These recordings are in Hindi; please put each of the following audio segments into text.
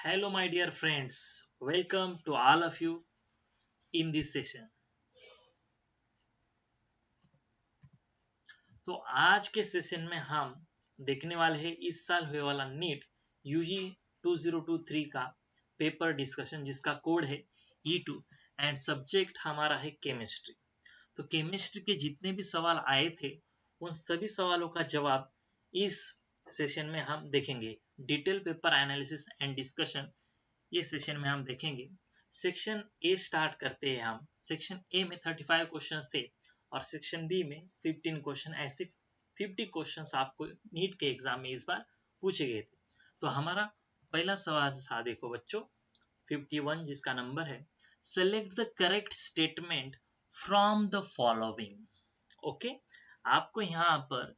Hello, my dear friends. Welcome to all of you in this session. तो आज के सेशन में हम देखने वाले हैं इस साल हुए वाला नीट यूजी 2023 का पेपर डिस्कशन जिसका कोड है E2 एंड सब्जेक्ट हमारा है केमिस्ट्री। तो केमिस्ट्री के जितने भी सवाल आए थे उन सभी सवालों का जवाब इस सेशन में हम देखेंगे। Detail paper analysis and discussion ये सेशन में हम देखेंगे। सेक्शन ए स्टार्ट करते हैं हम। सेक्शन ए में 35 क्वेश्चंस थे और सेक्शन बी में 15 क्वेश्चन। ऐसे 50 क्वेश्चंस आपको नीट के एग्जाम में इस बार पूछे गए थे। तो हमारा पहला सवाल था, देखो बच्चों, 51 जिसका नंबर है, select the correct statement from the following. Okay, आपको यहाँ पर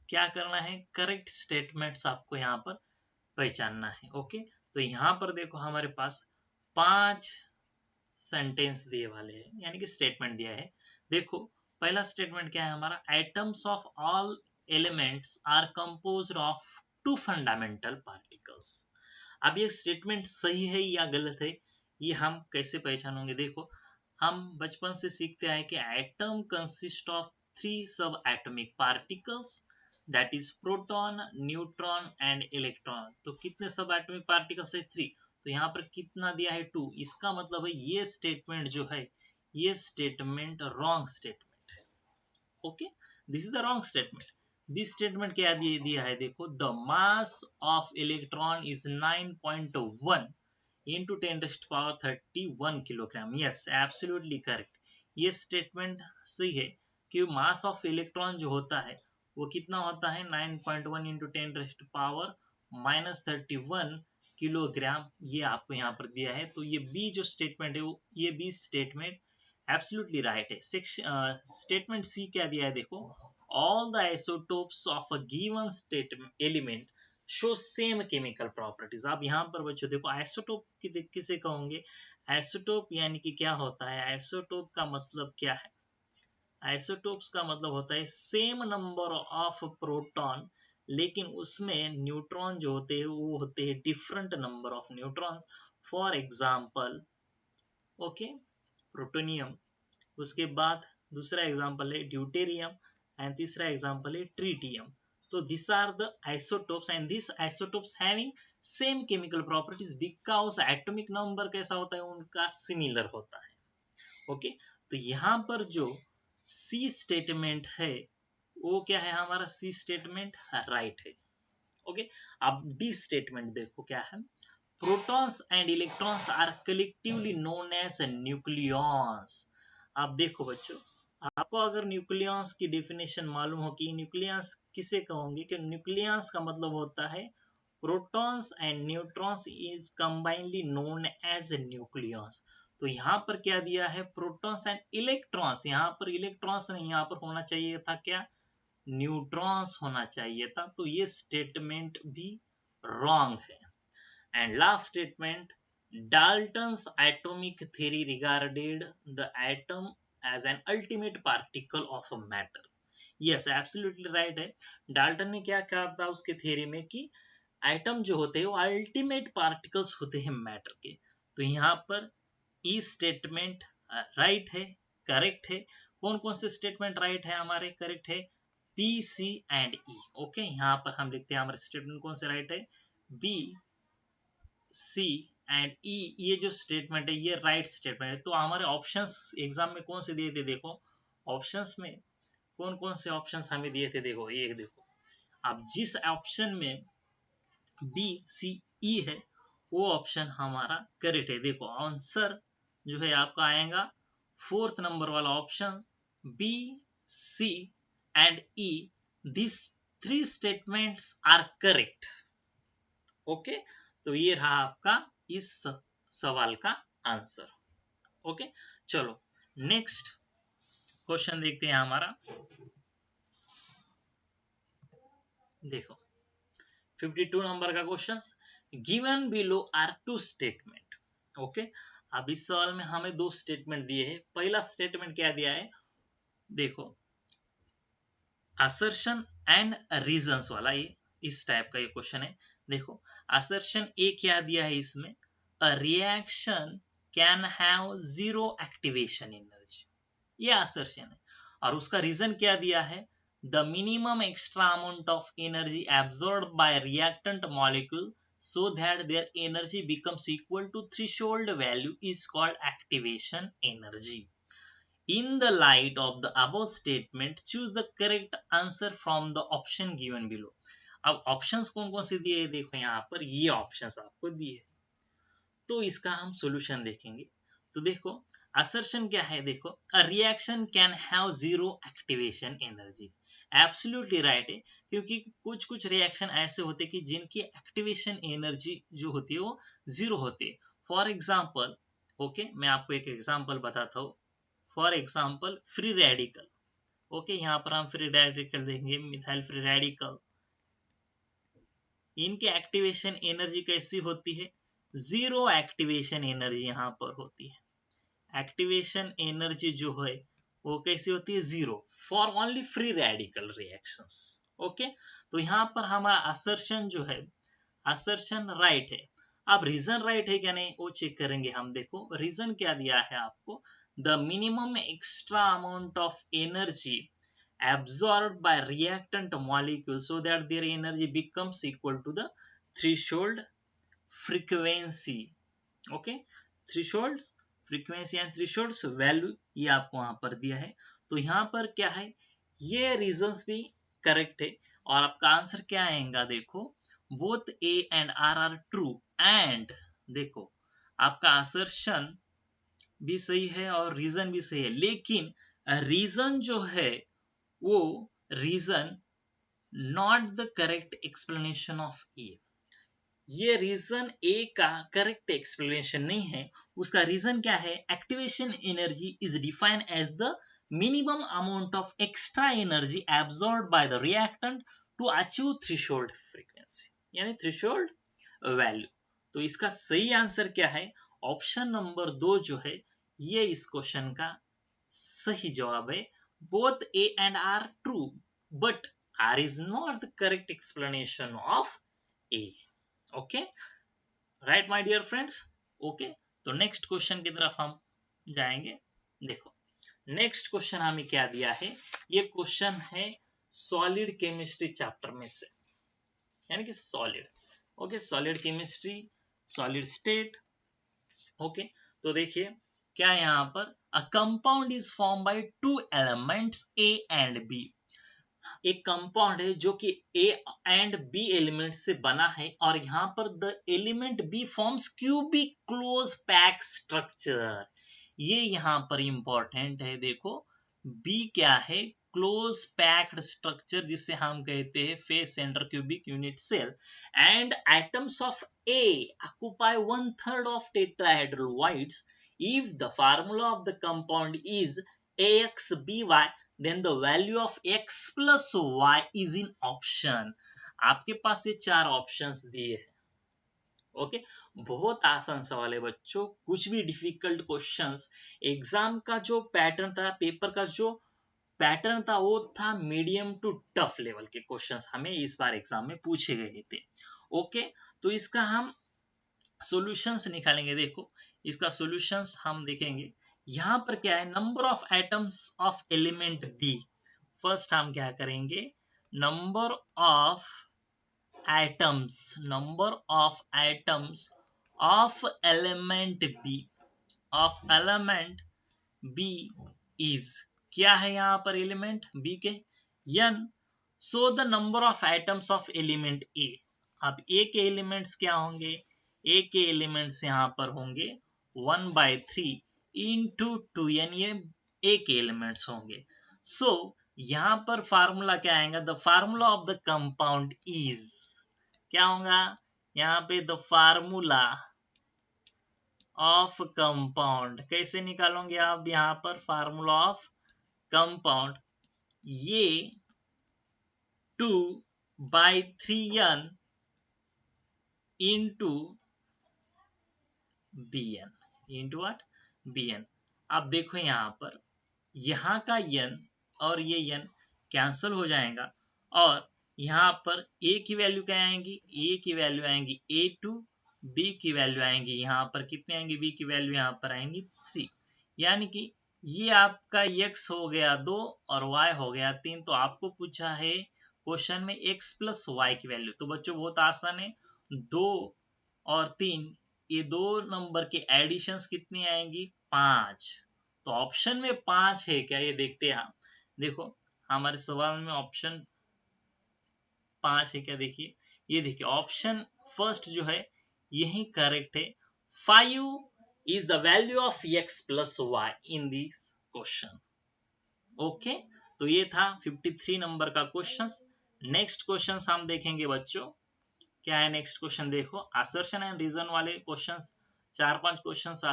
क्या करना है, करेक्ट स्टेटमेंट्स आपको यहाँ पर पहचानना है। ओके, तो यहाँ पर देखो हमारे पास 5 सेंटेंस दिए वाले हैं, यानी कि स्टेटमेंट दिया है। देखो पहला स्टेटमेंट क्या है हमारा, atoms of all elements are composed of two fundamental particles. अब ये स्टेटमेंट सही है या गलत है, ये हम कैसे पहचानोगे। देखो हम बचपन से सीखते आए कि एटम कंसिस्ट ऑफ 3 सब atomic particles, that is proton, neutron and electron. तो कितने सब एटॉमिक पार्टिकल्स है, 3। तो यहाँ पर कितना दिया है, 2। इसका मतलब है ये स्टेटमेंट जो है, ये स्टेटमेंट रॉन्ग स्टेटमेंट है। Okay, this is the wrong statement. B statement क्या दिया है, देखो the mass of electron is 9.1 into 10 raised to power 31 kilogram. Yes, absolutely correct. ये स्टेटमेंट सही है कि मास ऑफ इलेक्ट्रॉन जो होता है वो कितना होता है, 9.1 into 10 raised to power -31 kilogram. ये आपको यहाँ पर दिया है। तो ये बी जो स्टेटमेंट है वो, ये बी स्टेटमेंट एब्सोल्युटली राइट है। स्टेटमेंट सी क्या दिया है, देखो all the isotopes of a given statement element show same chemical properties. आप यहाँ पर बच्चों देखो आइसोटोप किसे कहोगे, आइसोटोप यानी कि क्या होता है, आइसोटोप का मतलब क्या है, आइसोटोप्स का मतलब होता है सेम नंबर ऑफ प्रोटॉन, लेकिन उसमें न्यूट्रॉन जो होते हैं वो होते हैं different number of neutrons. For example okay, protonium, उसके बाद दूसरा एग्जांपल है ड्यूटेरियम एंड तीसरा एग्जांपल है ट्रीटियम। तो this are the isotopes and this isotopes having same chemical properties because atomic number कैसा होता है उनका, सिमिलर होता है। ओके, तो यहाँ पर जो सी स्टेटमेंट है वो क्या है हमारा, सी स्टेटमेंट राइट है। ओके, अब डी स्टेटमेंट देखो क्या है, protons and electrons are collectively known as nucleons. आप देखो बच्चों, आपको अगर न्यूक्लियॉन्स की डेफिनेशन मालूम हो कि न्यूक्लियस किसे कहोगे, कि न्यूक्लियस का मतलब होता है protons and neutrons is combinedly known as nucleus. तो यहाँ पर क्या दिया है, प्रोटॉन्स एंड इलेक्ट्रॉन्स। यहाँ पर इलेक्ट्रॉन्स नहीं, यहाँ पर होना चाहिए था क्या, न्यूट्रॉन्स होना चाहिए था। तो ये स्टेटमेंट भी रॉन्ग है। And last statement, Dalton's atomic theory regarded the atom as an ultimate particle of a matter. Yes, absolutely right है। डाल्टन ने क्या कहा था उसके थियरी में कि एटम जो होते हैं वो अल्टीमेट पार्टिकल्स होते हैं मैटर के। तो यहाँ पर ई स्टेटमेंट राइट है, करेक्ट है। कौन कौन से स्टेटमेंट राइट है हमारे, करेक्ट है B, C and E. Okay, यहाँ पर हम लिखते हैं हमारे स्टेटमेंट कौन से राइट है, बी, सी एंड ई। ये जो स्टेटमेंट है ये राइट स्टेटमेंट है। तो हमारे ऑप्शंस एग्जाम में कौन से दिए थे, देखो ऑप्शंस में कौन कौन से ऑप्शंस हमें दिए थे, देखो ये देखो, अब जिस ऑप्शन में बी, सी, ई है वो ऑप्शन हमारा करेक्ट है। देखो आंसर जो है आपका आएगा 4th नंबर वाला option, B, C and E, this 3 statements are correct. Okay, तो ये रहा आपका इस सवाल का आंसर। ओके, चलो नेक्स्ट क्वेश्चन देखते हैं हमारा। देखो 52 नंबर का question, given below are 2 statement. Okay, अब इस सवाल में हमें 2 स्टेटमेंट दिए हैं। पहला स्टेटमेंट क्या दिया है, देखो असर्शन एंड रीजंस वाला, ये इस टाइप का ये क्वेश्चन है। देखो असर्शन ए क्या दिया है इसमें, a reaction can have zero activation energy, ये असर्शन है। और उसका रीजन क्या दिया है, the minimum extra amount of energy absorbed bye reactant molecule so that their energy becomes equal to threshold value is called activation energy. In the light of the above statement, choose the correct answer from the option given below. अब ऑप्शंस कौन कौन से दिए हैं, देखो यहाँ पर ये ऑप्शंस आपको दिए हैं, तो इसका हम सॉल्यूशन देखेंगे। तो देखो असर्शन क्या है, देखो a reaction can have zero activation energy, absolutely right है, क्योंकि कुछ कुछ रिएक्शन ऐसे होते हैं कि जिनकी एक्टिवेशन एनर्जी जो होती है वो जीरो होती है। फॉर एग्जांपल, ओके मैं आपको एक एग्जांपल बताता हूँ। For example free radical, okay यहाँ पर हम फ्री रेडिकल देखेंगे, मिथाइल फ्री रेडिकल, इनकी एक्टिवेशन एनर्जी कैसी होती है, जीरो एक्टिवेशन एनर्जी यहाँ पर होती है। एक्टिवेशन एनर्जी जो है वो कैसी होती है, zero for only free radical reactions. Okay तो यहाँ पर हमारा असर्शन जो है, असर्शन राइट है। अब रीजन राइट है क्या नहीं वो चेक करेंगे हम। देखो रीजन क्या दिया है आपको, the minimum extra amount of energy absorbed by reactant molecules so that their energy becomes equal to the threshold frequency. Okay, thresholds frequency and thresholds value ये आपको वहां पर दिया है। तो यहाँ पर क्या है, ये रीजंस भी करेक्ट है और आपका आंसर क्या आएगा, देखो both A and R true and देखो आपका असर्शन भी सही है और रीजन भी सही है, लेकिन रीजन जो है वो reason not the correct explanation of A, ये रीजन ए का करेक्ट एक्सप्लेनेशन नहीं है। उसका रीजन क्या है, activation energy is defined as the minimum amount of extra energy absorbed by the reactant to achieve threshold frequency, यानी थ्रेशोल्ड वैल्यू। तो इसका सही आंसर क्या है, ऑप्शन नंबर 2 जो है ये इस क्वेश्चन का सही जवाब है। Both A and R are true, but R is not the correct explanation of A. Okay, right, my dear friends. Okay, तो नेक्स्ट क्वेश्चन की तरफ हम जाएंगे। देखो नेक्स्ट क्वेश्चन हमें क्या दिया है, ये क्वेश्चन है सॉलिड केमिस्ट्री चैप्टर में से, यानी कि solid. Okay solid chemistry, solid state. Okay तो देखिए क्या यहाँ पर, a compound is form by two elements A and B. एक कंपाउंड है जो कि ए एंड बी एलिमेंट से बना है और यहाँ पर the element B forms cubic close pack structure. ये यहाँ पर इंपॉर्टेंट है, देखो बी क्या है, क्लोज पैक्ड स्ट्रक्चर जिसे हम कहते हैं face centre cubic unit cell, and atoms of A occupy 1/3 of tetrahedral voids. If the formula of the compound is AXBY, then the value of X plus Y is in option. आपके पास ये 4 ऑप्शंस दिए हैं। ओके बहुत आसान सवाल है बच्चों, कुछ भी डिफिकल्ट क्वेश्चंस, एग्जाम का जो पैटर्न था, पेपर का जो पैटर्न था वो था मीडियम टू टफ लेवल के क्वेश्चंस हमें इस बार एग्जाम में पूछे गए थे। ओके तो इसका हम सॉल्यूशंस निकालेंगे। देखो इसका सॉल्यूशंस हम देखेंगे, यहाँ पर क्या है, number of atoms of element B. First हम क्या करेंगे, number of atoms, number of atoms of element B, of element B is, क्या है यहाँ पर एलिमेंट बी के, n, so the number of atoms of element A. अब ए के एलिमेंट्स क्या होंगे, ए के एलिमेंट्स यहाँ पर होंगे 1/3 इंटू 2, यानी ये ए के एलिमेंट्स होंगे। सो यहाँ पर फार्मूला क्या आएगा, the formula of the compound is, क्या होगा यहाँ पे, द फार्मूला ऑफ कंपाउंड कैसे निकालोगे आप, यहाँ पर फार्मूला ऑफ कंपाउंड, ये 2/3n into bn, into what, bn। अब देखो यहाँ पर यहाँ का n और ये n कैंसल हो जाएगा और यहाँ पर ए की वैल्यू क्या आएंगी, ए की वैल्यू आएंगी A2, बी की वैल्यू आएंगी यहाँ पर कितनी आएंगी, बी की वैल्यू यहाँ पर आएंगी 3। यानी कि ये आपका x हो गया 2 और y हो गया 3। तो आपको पूछा है क्वेश्चन में x प्लस वाई की वैल्यू। तो बच्चों बहुत आसान है, 2 और 3 ये दो नंबर के एडिशंस कितनी आएंगी, 5। तो ऑप्शन में 5 है क्या, ये देखते हैं हम। देखो हमारे सवाल में ऑप्शन 5 है क्या, देखिए ये देखिए ऑप्शन फर्स्ट जो है यही करेक्ट है। 5 is the value of x plus y in this question. Okay तो ये था 53 नंबर का क्वेश्चन। नेक्स्ट क्वेश्चन हम देखेंगे बच्चों, क्या है नेक्स्ट क्वेश्चन, देखो असर्शन एंड रीजन वाले क्वेश्चंस 4-5 क्वेश्चंस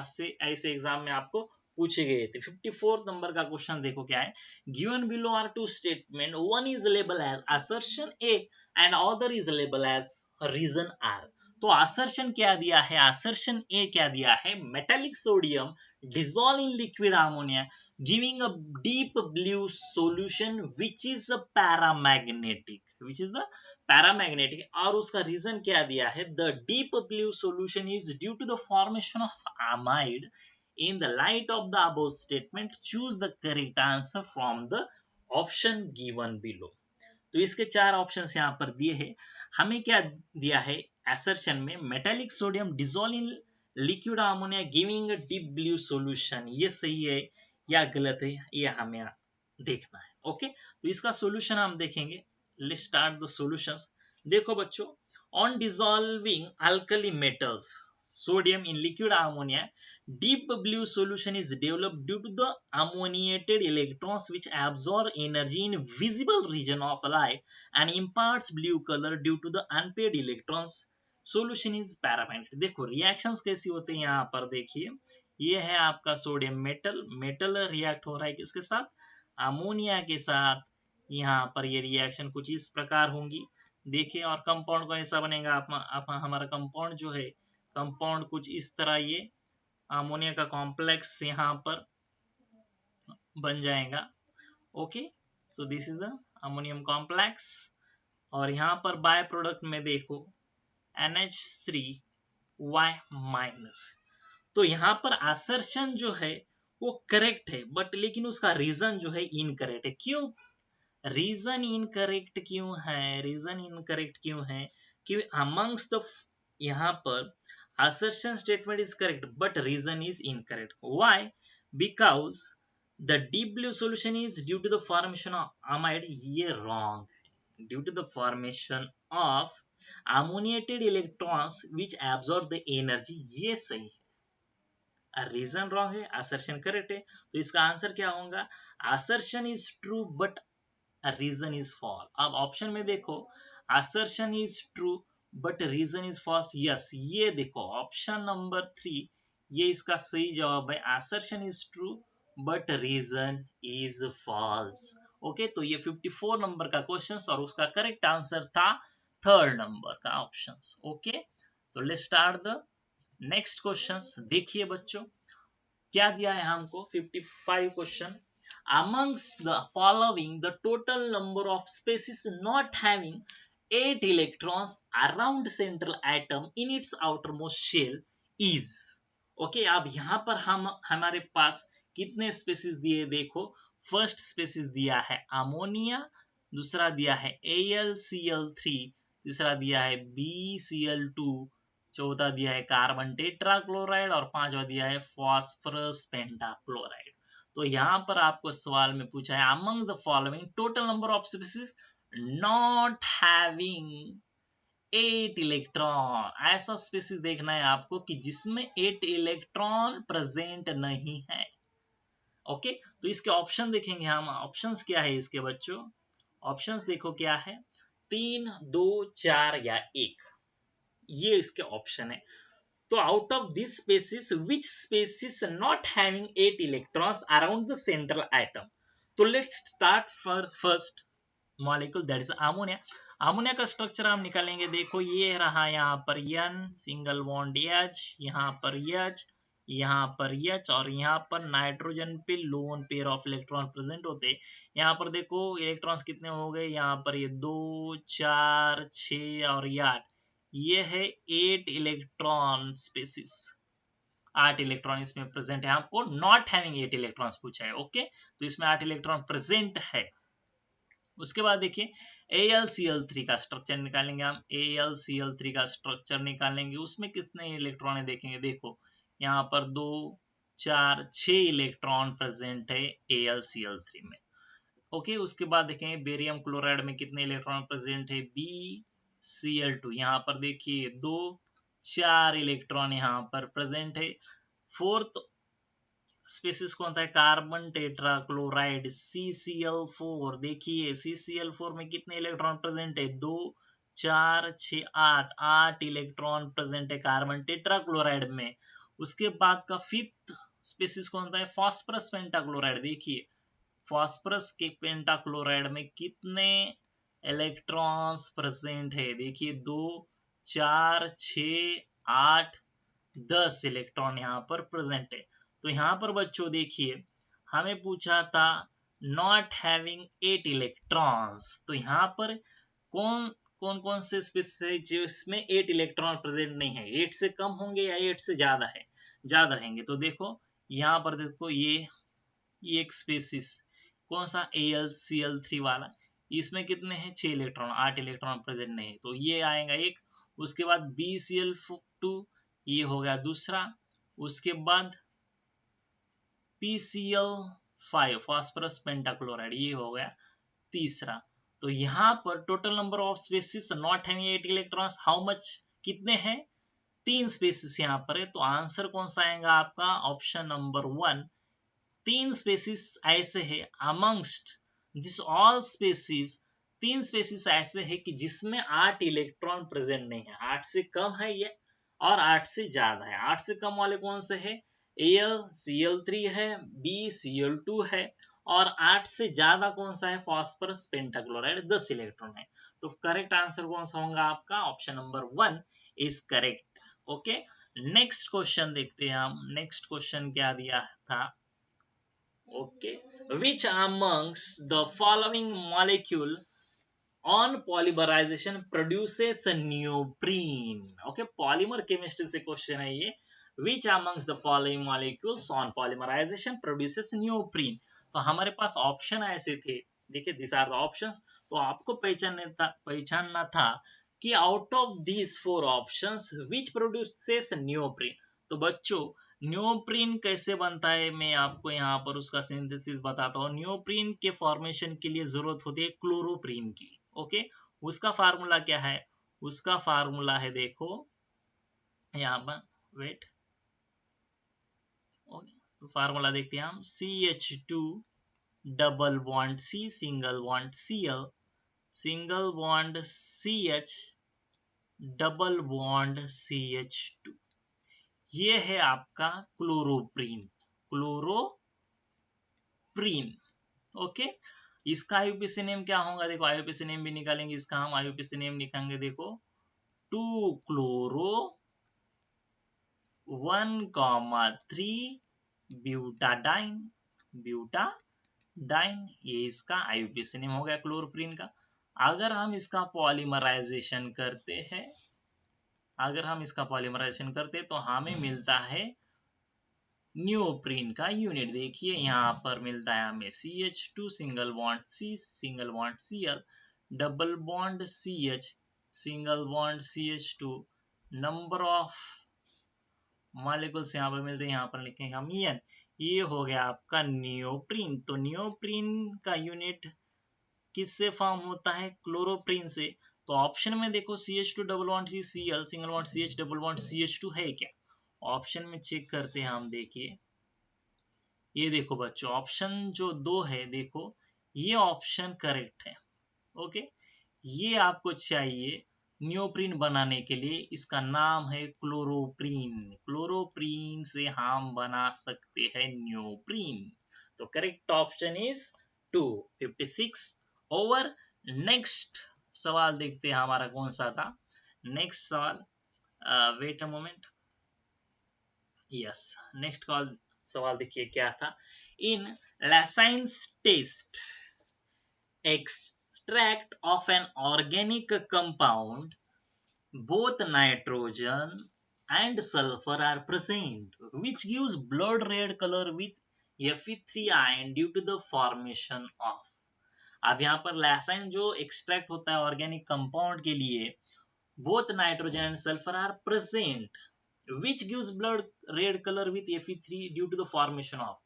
ऐसे एग्जाम में आपको पूछे गए थे। 54 नंबर का क्वेश्चन देखो क्या है, given below are two statement, one is label as assertion A and other is label as reason R. तो असर्शन क्या दिया है, असर्शन ए क्या दिया है, metallic sodium dissolve in liquid ammonia giving a deep blue solution which is a paramagnetic, और उसका रीजन क्या दिया है, the deep blue solution is due to the formation of amide in the light of the above statement, choose the correct answer from the option given below। तो इसके 4 ऑप्शंस यहाँ पर दिए हैं। हमें क्या दिया है असर्शन में, metallic sodium dissolve in liquid ammonia giving a deep blue solution, ये सही है या गलत है, ये हमें देखना है। ओके तो इसका सॉल्यूशन हम देखेंगे। Let's start the solutions. देखो बच्चों, on dissolving alkali metals sodium in liquid ammonia, deep blue solution is developed due to the ammoniated electrons which absorb energy in visible region of light and imparts blue color due to the unpaired electrons, solution is paramagnetic। देखो रिएक्शंस कैसी होते हैं यहाँ पर देखिए, ये है आपका सोडियम मेटल रिएक्ट हो रहा है किसके साथ, अमोनिया के साथ। यहाँ पर ये रिएक्शन कुछ इस प्रकार होंगी देखिए, और कंपाउंड को ऐसा बनेगा, आप हमारा कंपाउंड जो है, कंपाउंड कुछ इस तरह ये अमोनिया का कॉम्प्लेक्स यहाँ पर बन जाएगा। Okay so this is the ammonium complex, और यहाँ पर बाय प्रोडक्ट में देखो NH3Y-। तो यहाँ पर असर्शन जो है वो करेक्ट है, बट लेकिन उसका रीजन जो है इनकरेक्ट है। क्यों रीजन इनकरेक्ट क्यों है, रीजन इनकरेक्ट क्यों है कि अमंग्स द, यहाँ पर assertion statement is correct but reason is incorrect. Why? Because the deep blue solution is due to the formation of amide, ये wrong है, due to the formation of ammoniated electrons which absorb the energy, ये सही है। रीजन रॉन्ग है, assertion करेक्ट है। तो इसका आंसर क्या होगा, assertion is true but reason is false. अब ऑप्शन में देखो assertion is true but reason is false, yes ये देखो ऑप्शन नंबर 3 ये इसका सही जवाब है, assertion is true but reason is false. Okay तो ये 54 नंबर का क्वेश्चन और उसका करेक्ट आंसर था 3rd नंबर का ऑप्शन। ओके तो let's start the next question. देखिए बच्चों क्या दिया है हमको, 55 question, amongst the following the total number of species not having 8 electrons around central atom in its outermost shell is। Okay अब यहाँ पर हमारे पास कितने स्पेसिस दिए, देखो फर्स्ट स्पेसिस दिया है अमोनिया, दूसरा दिया है AlCl3, तीसरा दिया है BCl2, चौथा दिया है कार्बन टेट्राक्लोराइड और पांचवा दिया है फॉस्फोरस पेंटाक्लोराइड। तो यहाँ पर आपको सवाल में पूछा है among the following total number of species not having 8 electron, ऐसा स्पीसीज देखना है आपको कि जिसमें 8 इलेक्ट्रॉन प्रेजेंट नहीं है। ओके तो इसके ऑप्शन देखेंगे हम, ऑप्शंस क्या है इसके बच्चों, ऑप्शंस देखो क्या है, 3, 2, 4 या 1, ये इसके ऑप्शन है। तो out of this species which species not having 8 electrons around the central atom. तो let's start first molecule that is ammonia. Ammonia का स्ट्रक्चर हम निकालेंगे, देखो ये रहा यहाँ पर N सिंगल बॉन्ड H, यहाँ पर H, यहाँ पर H और यहाँ पर नाइट्रोजन पे loan pair of electron present होते। यहाँ पर देखो इलेक्ट्रॉन्स कितने हो गए, यहाँ पर ये 2 4 6 और ये 8, ये है 8 इलेक्ट्रॉन स्पेसिस, 8 इलेक्ट्रॉन इसमें प्रेजेंट है। आपको नॉट हैविंग 8 इलेक्ट्रॉन्स पूछा है, ओके, तो इसमें 8 इलेक्ट्रॉन प्रेजेंट है। उसके बाद देखिए AlCl3 का स्ट्रक्चर निकालेंगे हम, AlCl3 का स्ट्रक्चर निकालेंगे, उसमें कितने इलेक्ट्रॉन है देखेंगे। देखो यहाँ पर 2 4 6 इलेक्ट्रॉन प्रेजेंट है AlCl3 में, ओके। उसके बाद देखेंगे बेरियम क्लोराइड में कितने इलेक्ट्रॉन प्रेजेंट है, BCl2, यहाँ पर देखिए 2 4 इलेक्ट्रॉन यहाँ पर प्रेजेंट है। फोर्थ स्पेसिस कौन सा है, कार्बन टेट्राक्लोराइड CCl4, देखिए CCl4 में कितने इलेक्ट्रॉन प्रेजेंट है, 2 4 6 8, 8 इलेक्ट्रॉन प्रेजेंट है कार्बन टेट्राक्लोराइड में। उसके बाद का फिफ्थ स्पेसिस कौन सा है, फास्फोरस पेंटाक्लोराइड, देखिए फास्फोरस के पेंटाक्लोराइड में कितने इलेक्ट्रॉन्स प्रेजेंट है, देखिए 2 4 6 8 10 इलेक्ट्रॉन यहाँ पर प्रेजेंट है। तो यहाँ पर बच्चों देखिए हमें पूछा था नॉट हैविंग 8 इलेक्ट्रॉन्स, तो यहाँ पर कौन कौन कौन से स्पेसिस है जिसमें 8 इलेक्ट्रॉन प्रेजेंट नहीं है, 8 से कम होंगे या 8 से ज्यादा है, ज्यादा रहेंगे। तो देखो यहाँ पर देखो ये एक स्पेसिस कौन सा AlCl3 वाला, इसमें कितने हैं 6 इलेक्ट्रॉन, 8 इलेक्ट्रॉन प्रेजेंट नहीं, तो ये आएगा एक। उसके बाद BCl2, ये हो गया दूसरा। उसके बाद PCl5 फास्फोरस पेंटाक्लोराइड, ये हो गया तीसरा। तो यहाँ पर total number of species not having 8 electrons how much, कितने हैं, 3 स्पेसिस यहाँ पर है। तो आंसर कौन सा आएगा आपका, ऑप्शन नंबर 1, 3 स्पेसिस ऐसे है amongst this all species, 3 species ऐसे है कि जिसमें 8 इलेक्ट्रॉन प्रेजेंट नहीं है, 8 से कम है ये और 8 से ज्यादा है। 8 से कम वाले कौन से है, AlCl3 है, BCl2 है, और 8 से ज्यादा कौन सा है, फास्फोरस पेंटाक्लोराइड 10 इलेक्ट्रॉन है। तो करेक्ट आंसर कौन सा होगा आपका, option number 1 is correct, okay. Next question देखते हैं हम, नेक्स्ट क्वेश्चन क्या दिया था, okay, which amongst the following molecule on polymerization produces a neoprene, okay, polymer chemistry से क्वेश्चन है ये, which amongst the following molecules on polymerization produces neoprene। तो हमारे पास ऑप्शन ऐसे थे, देखिए दिस आर द ऑप्शंस, तो आपको पहचानना था कि out of these 4 options which produces neoprene। तो बच्चों न्योप्रीन कैसे बनता है, मैं आपको यहाँ पर उसका सिंथेसिस बताता हूँ। न्योप्रीन के फॉर्मेशन के लिए जरूरत होती है क्लोरोप्रीन की, ओके। उसका फार्मूला क्या है, उसका फार्मूला है देखो यहाँ पर, वेट, ओके, तो फार्मूला देखते हैं हम, CH2 double bond C single bond Cl single bond CH double bond CH2, ये है आपका क्लोरोप्रीन, क्लोरोप्रीन, ओके। इसका आईयूपीसी नेम क्या होगा, देखो आईयूपीसी नेम भी निकालेंगे इसका, हम आईयूपीसी नेम निकालेंगे, देखो 2 क्लोरो 1,3 ब्यूटाडाइन, ब्यूटाडाइन, ये इसका आईयूपीसी नेम हो गया क्लोरोप्रीन का। अगर हम इसका पॉलीमराइजेशन करते हैं, अगर हम इसका पॉलीमराइजेशन करते हैं तो हमें मिलता है न्योप्रीन का यूनिट, देखिए यहाँ पर मिलता है हमें CH2 single bond C single bond Cl double bond CH single bond CH2, number of molecules यहाँ पर मिलते हैं, यहाँ पर लिखेंगे हम N, ये हो गया आपका न्योप्रीन। तो न्योप्रीन का यूनिट किससे फॉर्म होता है, क्लोरोप्रीन से। तो ऑप्शन में देखो CH2 double bond C Cl single bond CH double bond CH2 है क्या, ऑप्शन में चेक करते हैं हम, देखिए ये देखो बच्चों ऑप्शन जो 2 है, देखो ये ऑप्शन करेक्ट है, ओके। ये आपको चाहिए न्योप्रीन बनाने के लिए, इसका नाम है क्लोरोप्रीन, क्लोरोप्रीन से हम बना सकते हैं न्योप्रीन। तो correct option is 256 over. Next सवाल देखते हैं हमारा कौन सा था, नेक्स्ट सवाल, wait a moment, yes, next call सवाल देखिए क्या था। In Lassen's test, extract of an organic compound, both nitrogen and sulfur are present, which gives blood red color with Fe3 ion due to the formation of। अब यहाँ पर लैसाइन जो एक्सट्रैक्ट होता है ऑर्गेनिक कंपाउंड के लिए, both nitrogen and sulfur are present, which gives blood red color with Fe3 due to the formation of।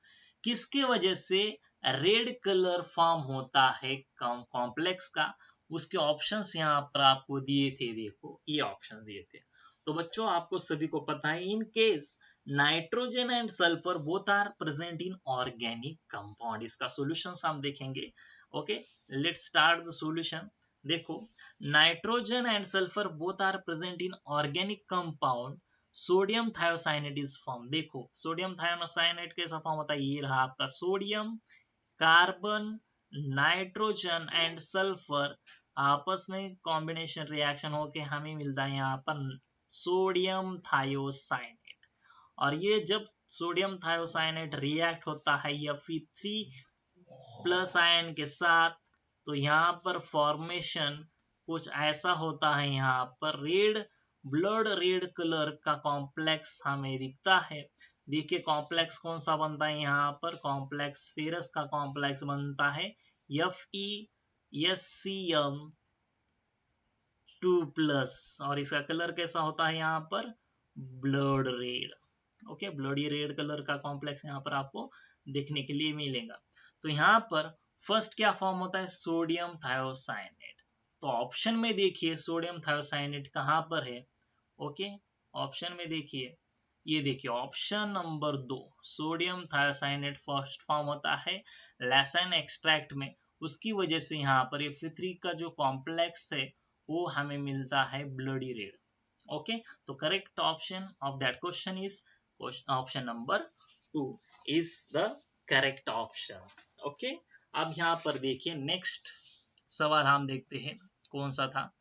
किसके वजह से रेड कलर फॉर्म होता है कॉम्प्लेक्स का, उसके ऑप्शंस यहाँ पर आपको दिए थे, देखो ये ऑप्शन दिए थे। तो बच्चों आपको सभी को पता है, in case nitrogen and sulphur both are present in organic compound. इसका सॉल्यूशन हम देखेंगे। Okay, let's start the solution. देखो, nitrogen and sulphur both are present in organic compound, sodium thiocyanate is form. देखो सोडियम थायोसाइनेट कैसा फॉर्म होता है, ये रहा आपका sodium, carbon, nitrogen and sulphur आपस में कॉम्बिनेशन रिएक्शन होके हमें मिलता है यहाँ पर सोडियम थायोसाइनेट। और ये जब सोडियम थायोसाइनेट रिएक्ट होता है Fe3 प्लस आयन के साथ, तो यहाँ पर फॉर्मेशन कुछ ऐसा होता है, यहाँ पर ब्लड रेड कलर का कॉम्प्लेक्स हमें दिखता है। देखिए कॉम्प्लेक्स कौन सा बनता है, यहाँ पर कॉम्प्लेक्स फेरस का कॉम्प्लेक्स बनता है FeSCl2+, और इसका कलर कैसा होता है यहाँ पर blood red. Okay, bloody red colour का कॉम्प्लेक्स यहाँ पर आपको देखने के लिए मिलेगा। तो यहाँ पर फर्स्ट क्या फॉर्म होता है, सोडियम थायोसाइनेट। तो ऑप्शन में देखिए सोडियम थायोसाइनेट कहाँ पर है। ओके, ऑप्शन में देखिए, ये देखिए option number 2, sodium thiocyanate first form होता है लैसाइन एक्सट्रैक्ट में, उसकी वजह से यहाँ पर Fe3 का जो कॉम्प्लेक्स है वो हमें मिलता है ब्लडी रेड। ओके, तो correct option of that question is option number 2 is the correct option. Okay, अब यहाँ पर देखिए नेक्स्ट सवाल हम देखते हैं कौन सा था।